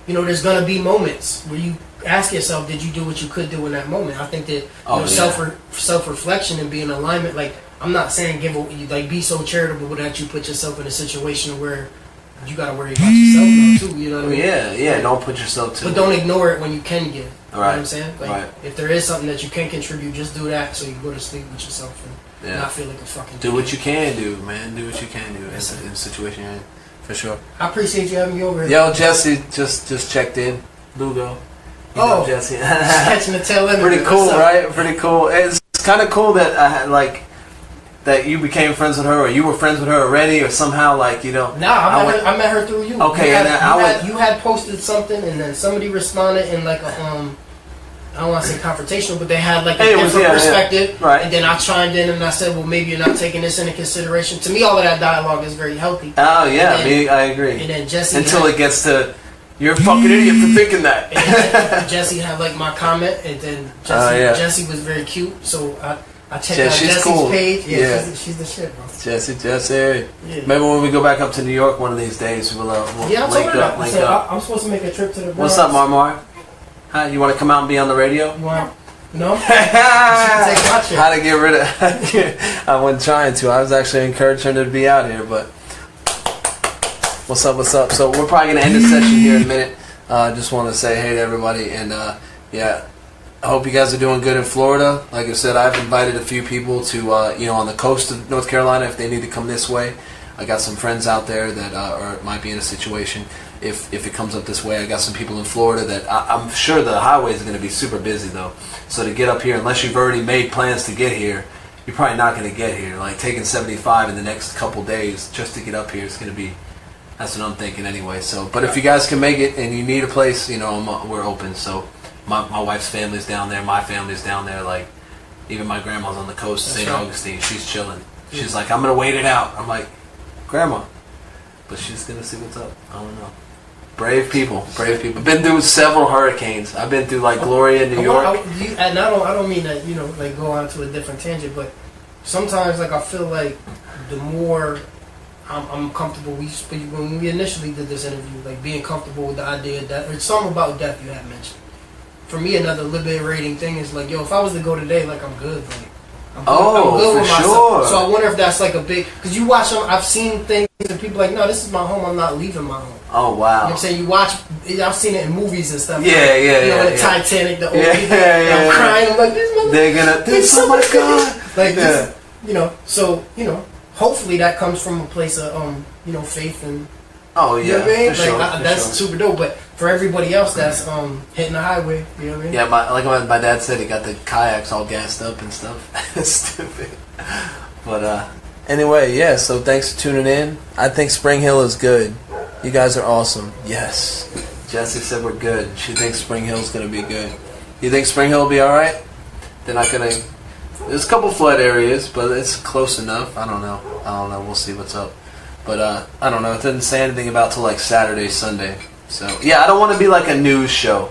there's going to be moments where you ask yourself, did you do what you could do in that moment? I think that self-reflection and being in alignment, like, I'm not saying be so charitable that you put yourself in a situation where you got to worry about yourself now too, you know what I mean? Yeah, don't put yourself too. But don't ignore it when you can give. You know what I'm saying? Like, if there is something that you can contribute, just do that so you go to sleep with yourself and not feel like a fucking do what you can do, man. Do what you can do in the situation you're in. For sure. I appreciate you having me over here. Yo, Jesse just checked in. Lugo. Jesse. Catching the tail end. Pretty cool, right? Pretty cool. It's kind of cool that I had, that you became friends with her, or you were friends with her already, or somehow Nah, I met her through you. Okay, you had posted something, and then somebody responded in like a I don't want to say confrontational, but they had like a different perspective. Right. And then I chimed in and I said, well, maybe you're not taking this into consideration. To me, all of that dialogue is very healthy. Oh, yeah, I agree. And then Jesse... Until it gets to, you're a fucking idiot for thinking that. And Jesse had like my comment, and then Jesse was very cute, so I checked out Jesse's page. Yeah, she's the shit, bro. Jesse. Yeah. Maybe when we go back up to New York one of these days, we'll link up. I'm supposed to make a trip to the Bronx. What's up, Marmar? Hi, you want to come out and be on the radio? No? How to get rid of... I wasn't trying to. I was actually encouraging her to be out here, but... What's up? So we're probably going to end the session here in a minute. Just want to say hey to everybody, and I hope you guys are doing good in Florida. Like I said, I've invited a few people to, on the coast of North Carolina if they need to come this way. I got some friends out there that might be in a situation. If it comes up this way, I got some people in Florida that I'm sure the highways are going to be super busy though. So to get up here, unless you've already made plans to get here, you're probably not going to get here. Like taking 75 in the next couple days just to get up here is going to be. That's what I'm thinking anyway. So, but if you guys can make it and you need a place, we're open. So my wife's family's down there, my family's down there. Like even my grandma's on the coast, St. Augustine. She's chilling. She's like, I'm going to wait it out. I'm like, Grandma. But she's going to see what's up. I don't know. Brave people. Been through several hurricanes. I've been through like Gloria, New York. And I don't mean that go on to a different tangent, but sometimes like I feel like the more I'm comfortable. When we initially did this interview, like being comfortable with the idea that there's something about death you had mentioned. For me, another liberating thing is like, if I was to go today, like I'm good. Like I'm good with myself. Sure. So I wonder if that's like a big, because you watch them. I've seen things and people like, no, this is my home. I'm not leaving my home. Oh wow! You know what I'm saying? You watch. I've seen it in movies and stuff. Yeah. The Titanic, the old people. I'm crying. I'm like, this mother. They're gonna. Oh my god! Like this, So hopefully that comes from a place of faith and. Oh yeah, you know what I mean? For sure, that's super dope. But for everybody else that's hitting the highway, you know what I mean? Yeah, like my dad said, he got the kayaks all gassed up and stuff. Stupid. But anyway, yeah. So thanks for tuning in. I think Spring Hill is good. You guys are awesome. Yes. Jesse said we're good. She thinks Spring Hill's gonna be good. You think Spring Hill will be all right? They're not gonna. There's a couple flood areas, but it's close enough. I don't know. We'll see what's up. But I don't know. It didn't say anything about till like Saturday, Sunday. So yeah, I don't want to be like a news show.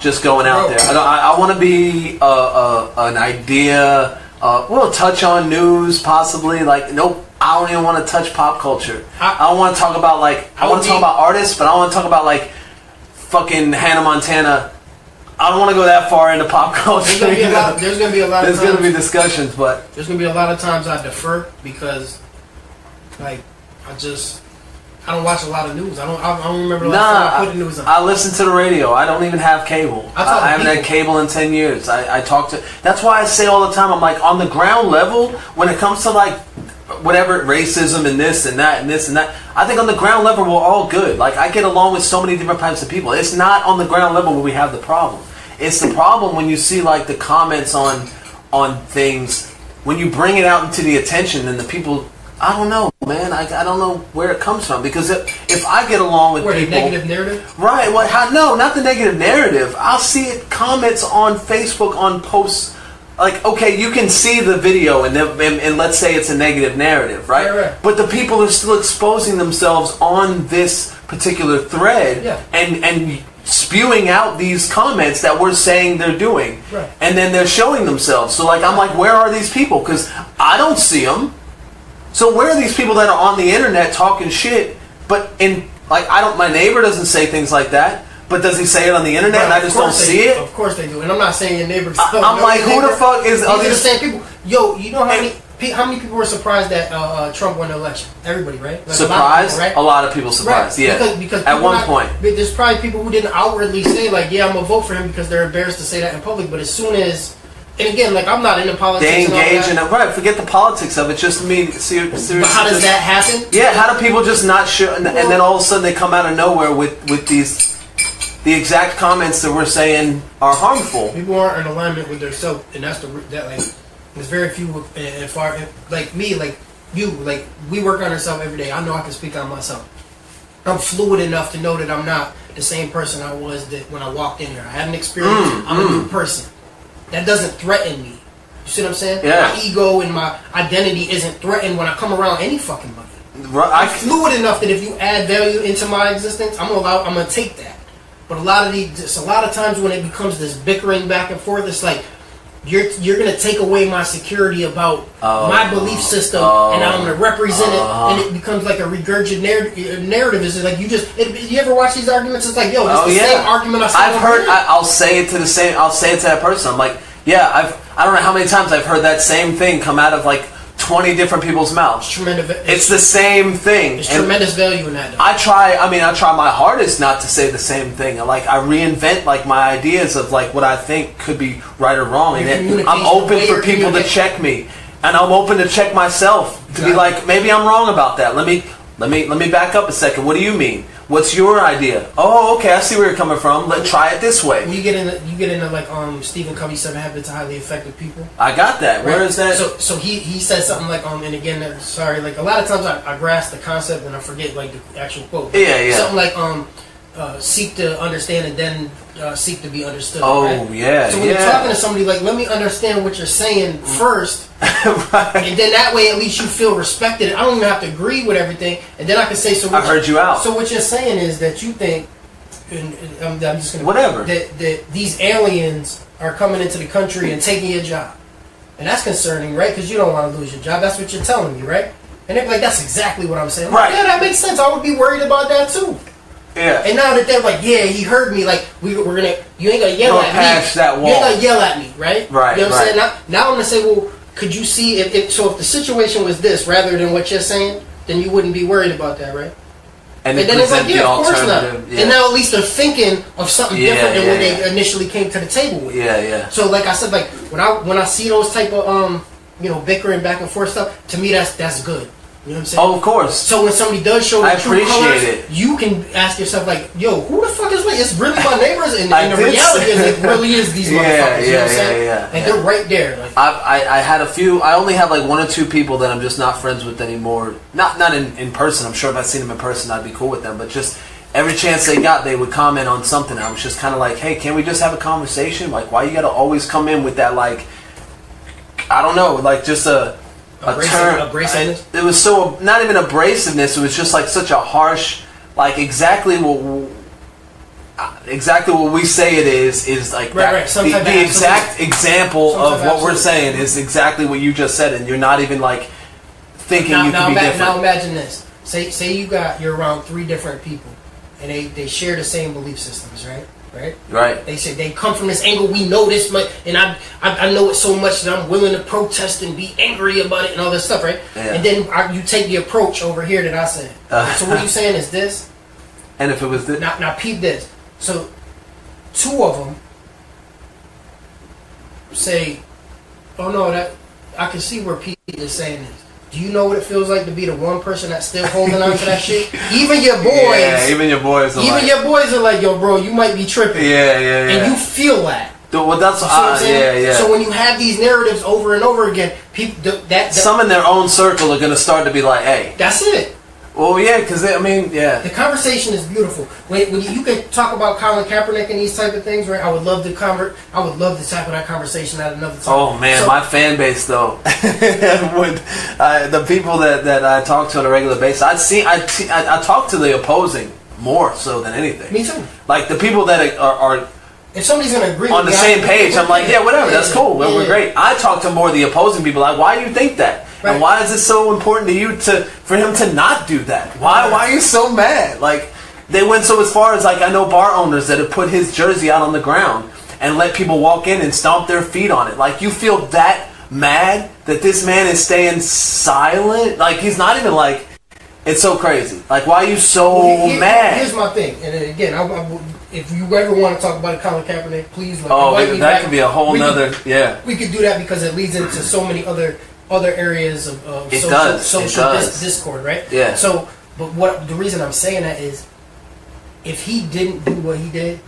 Just going out there. I want to be an idea. We'll touch on news possibly. Like nope. I don't even want to touch pop culture. I don't want to talk about like. I want to talk about artists, but I don't want to talk about like fucking Hannah Montana. I don't want to go that far into pop culture. There's going to be a lot. There's going to be discussions, but there's going to be a lot of times I defer because, like, I don't watch a lot of news. I don't remember the last time I put the news on. I listen to the radio. I don't even have cable. I haven't had cable in 10 years. I talk to. That's why I say all the time. I'm like on the ground level when it comes to like whatever racism and this and that and this and that. I think on the ground level we're all good. Like I get along with so many different types of people. It's not on the ground level where we have the problem. It's the problem when you see like the comments on things when you bring it out into the attention and the people. I don't know, man. I don't know where it comes from because if I get along with people, negative narrative, right? Well, no, not the negative narrative. I'll see it comments on Facebook on posts. Like, okay, you can see the video and let's say it's a negative narrative, right? Right. But the people are still exposing themselves on this particular thread and spewing out these comments that we're saying they're doing. Right. And then they're showing themselves. So, like, I'm like, where are these people? Because I don't see them. So where are these people that are on the internet talking shit? But my neighbor doesn't say things like that. But does he say it on the internet and I just don't see it? Of course they do. And I'm not saying your neighbors. I'm like, who the fuck is... These are the same people. Yo, you know how many people were surprised that Trump won the election? Everybody, right? Like surprised? A lot of people surprised, right. yeah. Because at one point. There's probably people who didn't outwardly say, like, yeah, I'm going to vote for him because they're embarrassed to say that in public. But as soon as... And again, like, I'm not into politics. They engage in it. Right, forget the politics of it. Just me... Seriously, but how does that happen? Yeah, how do people just not show... And then all of a sudden they come out of nowhere with these... The exact comments that we're saying are harmful. People aren't in alignment with themselves, and that's there's very few like me, like you, like we work on ourselves every day. I know I can speak on myself. I'm fluid enough to know that I'm not the same person I was when I walked in here. I had an experience. I'm a new person. That doesn't threaten me. You see what I'm saying? Yeah. My ego and my identity isn't threatened when I come around any fucking body. I'm fluid enough that if you add value into my existence, I'm gonna take that. But a lot of times when it becomes this bickering back and forth, it's like you're gonna take away my security about my belief system, and I'm gonna represent it, and it becomes like a regurgitated narrative. Is it like you ever watch these arguments? It's like, yo, it's the same argument I've heard. I'll say it to that person. I'm like, yeah, I don't know how many times I've heard that same thing come out of like 20 different people's mouths. It's the same thing. There's tremendous value in that. Though. I try my hardest not to say the same thing. Like I reinvent like my ideas of like what I think could be right or wrong, and I'm open for people to check me, and I'm open to check myself to be like, maybe I'm wrong about that. Let me back up a second. What do you mean? What's your idea? Oh, okay, I see where you're coming from. Let's try it this way. You get into like Stephen Covey's 7 Habits of Highly Effective People. I got that. Right? Where is that? So he says something like and again, sorry, like a lot of times I grasp the concept and I forget like the actual quote. Yeah. Something like seek to understand and then seek to be understood. Oh, right? yeah. So when you're talking to somebody, like, let me understand what you're saying first. Right. And then that way at least you feel respected. I don't even have to agree with everything, and then I can say, I heard you out. So what you're saying is that you think, and I'm just gonna whatever, that these aliens are coming into the country and taking your job, and that's concerning, right? Because you don't want to lose your job. That's what you're telling me, right? And they're like, that's exactly what I'm saying. I'm right? Like, yeah, that makes sense. I would be worried about that too. Yeah. And now that they're like, yeah, he heard me. Like we're gonna, you ain't gonna yell at me. That wall. You ain't gonna yell at me, right? Right. You know what I'm saying? Now I'm gonna say, well, could you see if the situation was this rather than what you're saying, then you wouldn't be worried about that, right? And then it's like, yeah, of course not. Yeah. And now at least they're thinking of something different than when they initially came to the table with. Yeah. So like I said, like when I see those type of bickering back and forth stuff, to me that's good. You know what I'm saying? Oh, of course. So when somebody does show the true colors, it. You can ask yourself like, yo, who the fuck is it's really my neighbors? And the reality is it really is these motherfuckers. You know what I'm saying? Like they're right there. Like, I had a few. I only have like 1 or 2 people that I'm just not friends with anymore. Not in person. I'm sure if I'd seen them in person, I'd be cool with them. But just every chance they got, they would comment on something. I was just kind of like, hey, can we just have a conversation? Like, why you got to always come in with that, like, I don't know, like just a term. Abrasiveness? It was so, not even abrasiveness, it was just like such a harsh, like exactly what we say it is like right. The exact example of what absolute. we're saying is exactly what you just said, and you're not even like thinking you can be different. Now imagine this. Say you're around 3 different people, and they share the same belief systems, right? Right. They say they come from this angle. We know this much, and I know it so much that I'm willing to protest and be angry about it and all this stuff, right? Yeah. And then you take the approach over here that I said. So what you saying is this? And if it was this, Now peep this. So 2 of them say, "Oh no, that I can see where Pete is saying this." Do you know what it feels like to be the one person that's still holding on to that shit? Even your boys. Yeah, even your boys are like, yo, bro, you might be tripping. Yeah. And you feel that. Well, that's yeah. So when you have these narratives over and over again, people that some in their own circle are gonna start to be like, hey. That's it. Well, yeah, because yeah. The conversation is beautiful. When you can talk about Colin Kaepernick and these type of things, right? I would love to tackle that conversation at another time. Oh man, my fan base though, the people that I talk to on a regular basis, I talk to the opposing more so than anything. Me too. Like the people that are if somebody's gonna agree on the same page, I'm like, yeah, whatever, that's cool, yeah. we're great. I talk to more of the opposing people, like, why do you think that? Right. And why is it so important to you for him to not do that? Why are you so mad? Like, they went so as far as, like, I know bar owners that have put his jersey out on the ground and let people walk in and stomp their feet on it. Like, you feel that mad that this man is staying silent? Like, he's not even like, it's so crazy. Like, why are you so mad? Here's my thing, and again, if you ever want to talk about Colin Kaepernick, please. That could be a whole nother, yeah. We could do that because it leads into so many other areas of social discord, right? Yeah. So, but the reason I'm saying that is, if he didn't do what he did,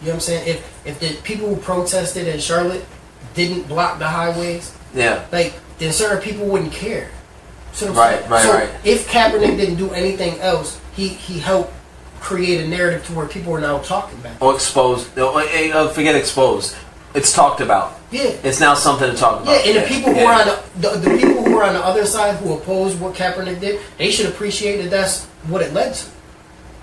you know what I'm saying? If the people who protested in Charlotte didn't block the highways, yeah, like then certain people wouldn't care. Right. If Kaepernick didn't do anything else, he helped create a narrative to where people are now talking about. Or exposed. Forget exposed. It's talked about. Yeah. It's now something to talk about. Yeah, and the people who are on the people who are on the other side who oppose what Kaepernick did, they should appreciate that that's what it led to.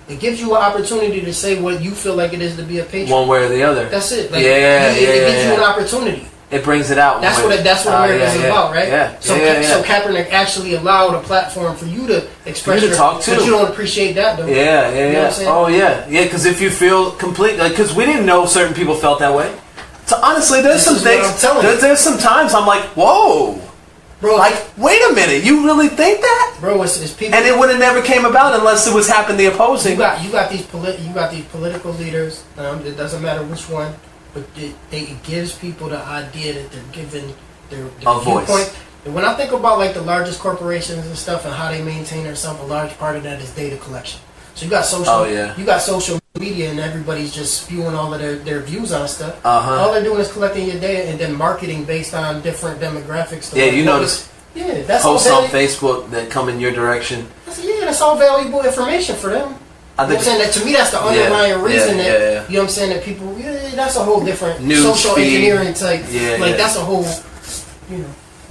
It gives you an opportunity to say what you feel like it is to be a patriot. One way or the other. That's it. It gives you an opportunity. It brings it out. That's what America is about, right? Yeah. So Kaepernick actually allowed a platform for you to express you to talk to. But you don't appreciate that, though. Yeah. You know what I'm saying? Oh yeah. Because if you feel completely, because we didn't know certain people felt that way. So honestly, there's some things. There's some times I'm like, whoa, bro. Like, wait a minute, you really think that, bro? It's people, and it would have never came about unless it was happened the opposing. You got these political leaders. It doesn't matter which one, but it gives people the idea that they're given their viewpoint. Voice. And when I think about like the largest corporations and stuff and how they maintain themselves, a large part of that is data collection. So you got social media and everybody's just spewing all of their views on stuff. All they're doing is collecting your data and then marketing based on different demographics. Yeah, you notice. Yeah, that's posts on Facebook that come in your direction. That's all valuable information for them. I'm saying that to me, that's the underlying reason that you know what I'm saying that people. Yeah, that's a whole different news social feed. Engineering type. That's a whole.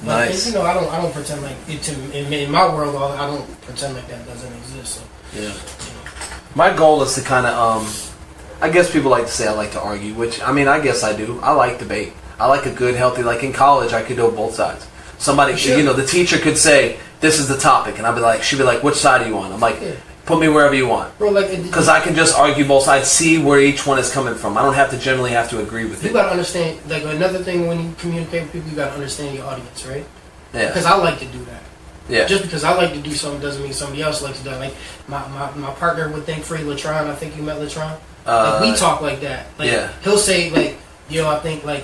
Nice. I don't pretend like it in my world. I don't pretend like that doesn't exist. So. Yeah. My goal is to kind of, I guess people like to say I like to argue, which, I mean, I guess I do. I like debate. I like a good, healthy, like in college, I could do both sides. Somebody, the teacher could say, this is the topic, and she'd be like, which side are you on? I'm like, put me wherever you want. Because I can just argue both sides, see where each one is coming from. I don't have to generally have to agree with it. You got to understand, like another thing when you communicate with people, you got to understand your audience, right? Yeah. Because I like to do that. Yeah. Just because I like to do something doesn't mean somebody else likes to do it. Like my partner would think Free Latron. I think you met Latron. Like we talk like that. Like he'll say like, I think like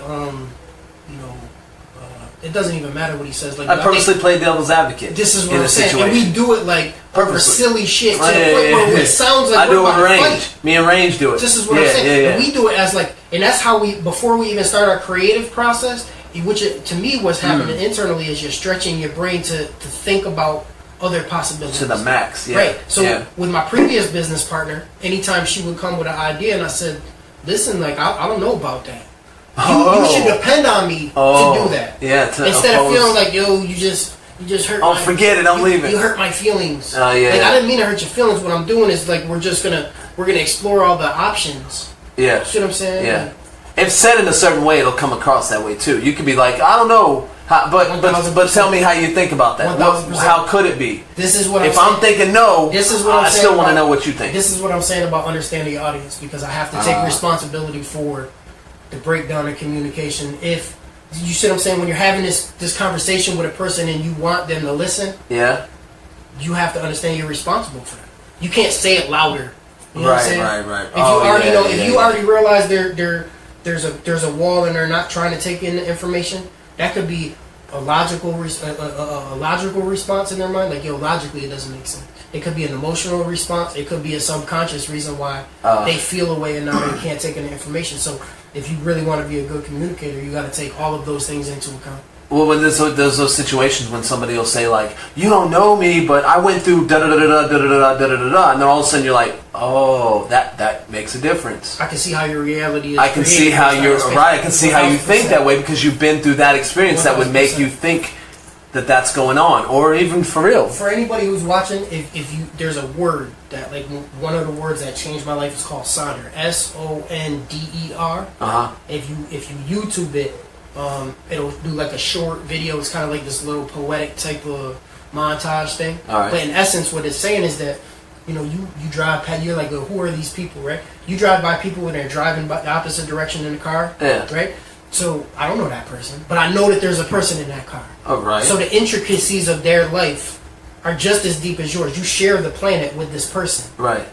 it doesn't even matter what he says. Like I purposely play devil's advocate. This is what I'm saying, and we do it like over silly shit to the point where it sounds like I do it with Range. Me and Range do it. This is what I'm saying. And we do it as like, and that's how before we even start our creative process. Which to me, what's happening internally is you're stretching your brain to think about other possibilities. To the max, yeah. Right. So yeah. with my previous business partner, anytime she would come with an idea and I said, listen, like, I don't know about that. You should depend on me to do that. Yeah. Instead of feeling like, yo, you just hurt. Oh, forget it. I'm leaving. You hurt my feelings. Oh yeah. Like, I didn't mean to hurt your feelings. What I'm doing is like we're gonna explore all the options. Yeah. You see what I'm saying? Yeah. Like, if said in a certain way, it'll come across that way too. You could be like, I don't know, but tell me how you think about that. How could it be? This is what if I'm thinking no. This is what I'm I still want to know what you think. This is what I'm saying about understanding your audience, because I have to take responsibility for the breakdown in communication. If you see what I'm saying, when you're having this conversation with a person and you want them to listen, yeah, you have to understand you're responsible for that. You can't say it louder. You know what I'm saying? Right. If you already know, if you already realize there's a wall and they're not trying to take in the information, that could be a logical response in their mind. Like, yo, logically it doesn't make sense. It could be an emotional response. It could be a subconscious reason why they feel a way and now they can't take in the information. So if you really want to be a good communicator, you got to take all of those things into account. Well, when there's those situations when somebody will say like, you don't know me, but I went through da da da da da da da da da da, and then all of a sudden you're like, oh, that makes a difference. I can see how your reality is. I can see how you're right. I can see how you think that way because you've been through that experience that would make you think that that's going on, or even for real. For anybody who's watching, if you there's a word that, like, one of the words that changed my life is called Sonder. SONDER. If you YouTube it, it'll do like a short video. It's kind of like this little poetic type of montage thing. But in essence, what it's saying is that, you know, you drive past, you're like, who are these people, right? You drive by people when they're driving by the opposite direction in the car, right? So I don't know that person, but I know that there's a person in that car. So the intricacies of their life are just as deep as yours. You share the planet with this person, right?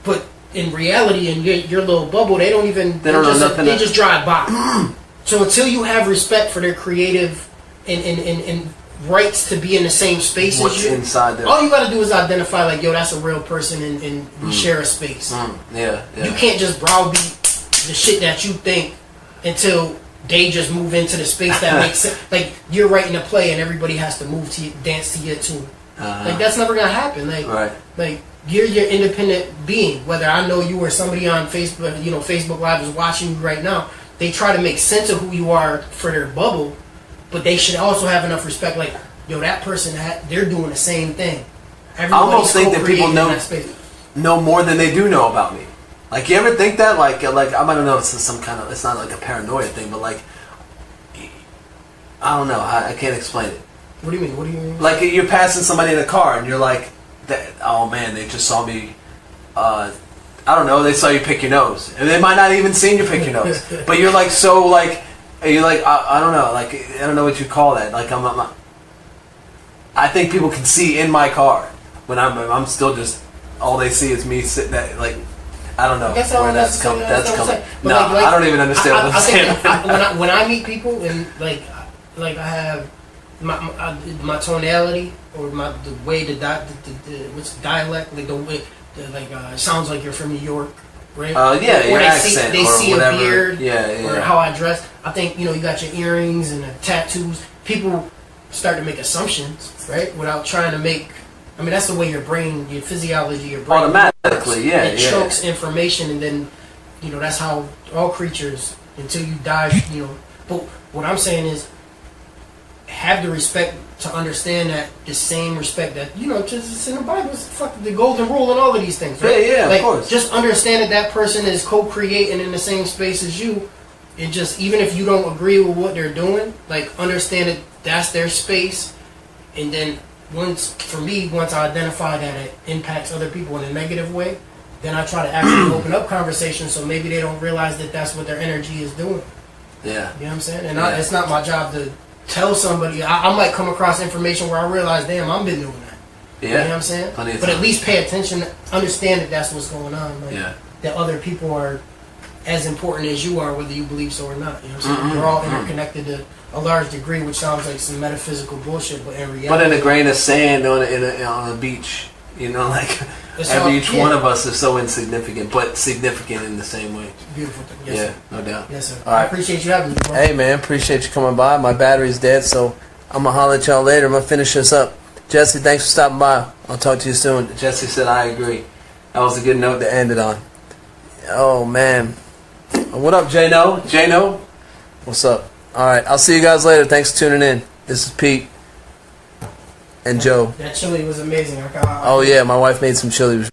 But in reality, in your little bubble, they don't even. They don't know nothing. They just drive by. So until you have respect for their creative and rights to be in the same space as you, inside there, all you got to do is identify, like, yo, that's a real person, and we share a space. Yeah. You can't just browbeat the shit that you think until they just move into the space that makes sense. Like, you're writing a play and everybody has to move to dance to get to it. Like, that's never gonna happen. Like, like, you're your independent being. Whether I know you or somebody on Facebook, you know, Facebook Live is watching you right now. They try to make sense of who you are for their bubble, but they should also have enough respect. Like, yo, that person, they're doing the same thing. I almost think that people know more than they do know about me. Like, you ever think that? Like I don't know. It's some kind of. It's not like a paranoia thing, but like, I don't know. I can't explain it. What do you mean? What do you mean? Like, you're passing somebody in a car, and you're like, oh man, they just saw me. I don't know. They saw you pick your nose, and they might not even seen you pick your nose. But you're like so like. You're like, I don't know. Like, I don't know what you call that. Like, I think people can see in my car when I'm still just. All they see is me sitting there, like. I don't know where that's coming. No, like, I don't even understand what I'm saying. When I meet people and like I have my tonality or the way the dialect, like the way it sounds like you're from New York, right? Yeah, your accent they see whatever. A beard, yeah, or how I dress. I think, you know, you got your earrings and the tattoos. People start to make assumptions, right, without trying to make. I mean, that's the way your physiology, your brain automatically, it chokes information, and then, you know, that's how all creatures, until you die, you know. But what I'm saying is, have the respect to understand that the same respect that, you know, just it's in the Bible, it's the golden rule and all of these things, right? Yeah, like, of course. Just understand that person is co-creating in the same space as you. It just, even if you don't agree with what they're doing, like, understand that that's their space, and then once I identify that it impacts other people in a negative way, then I try to actually open up conversations so maybe they don't realize that that's what their energy is doing. Yeah. You know what I'm saying? And it's not my job to tell somebody. I might come across information where I realize, damn, I've been doing that. Yeah. You know what I'm saying? But at least pay attention, understand that that's what's going on. Like, that other people are as important as you are, whether you believe so or not. You know what I'm saying? We're all interconnected to a large degree, which sounds like some metaphysical bullshit, but in reality... But in a grain of sand on a beach, you know, like, each one of us is so insignificant, but significant in the same way. Beautiful thing. Yes, sir. No doubt. Yes, sir. All right. I appreciate you having me, bro. Hey, man, appreciate you coming by. My battery's dead, so I'm going to holler at y'all later. I'm going to finish this up. Jesse, thanks for stopping by. I'll talk to you soon. Jesse said, I agree. That was a good note to end it on. Oh, man. What up, J-No? J-No? What's up? All right, I'll see you guys later. Thanks for tuning in. This is Pete and Joe. That chili was amazing. Oh, yeah, my wife made some chili.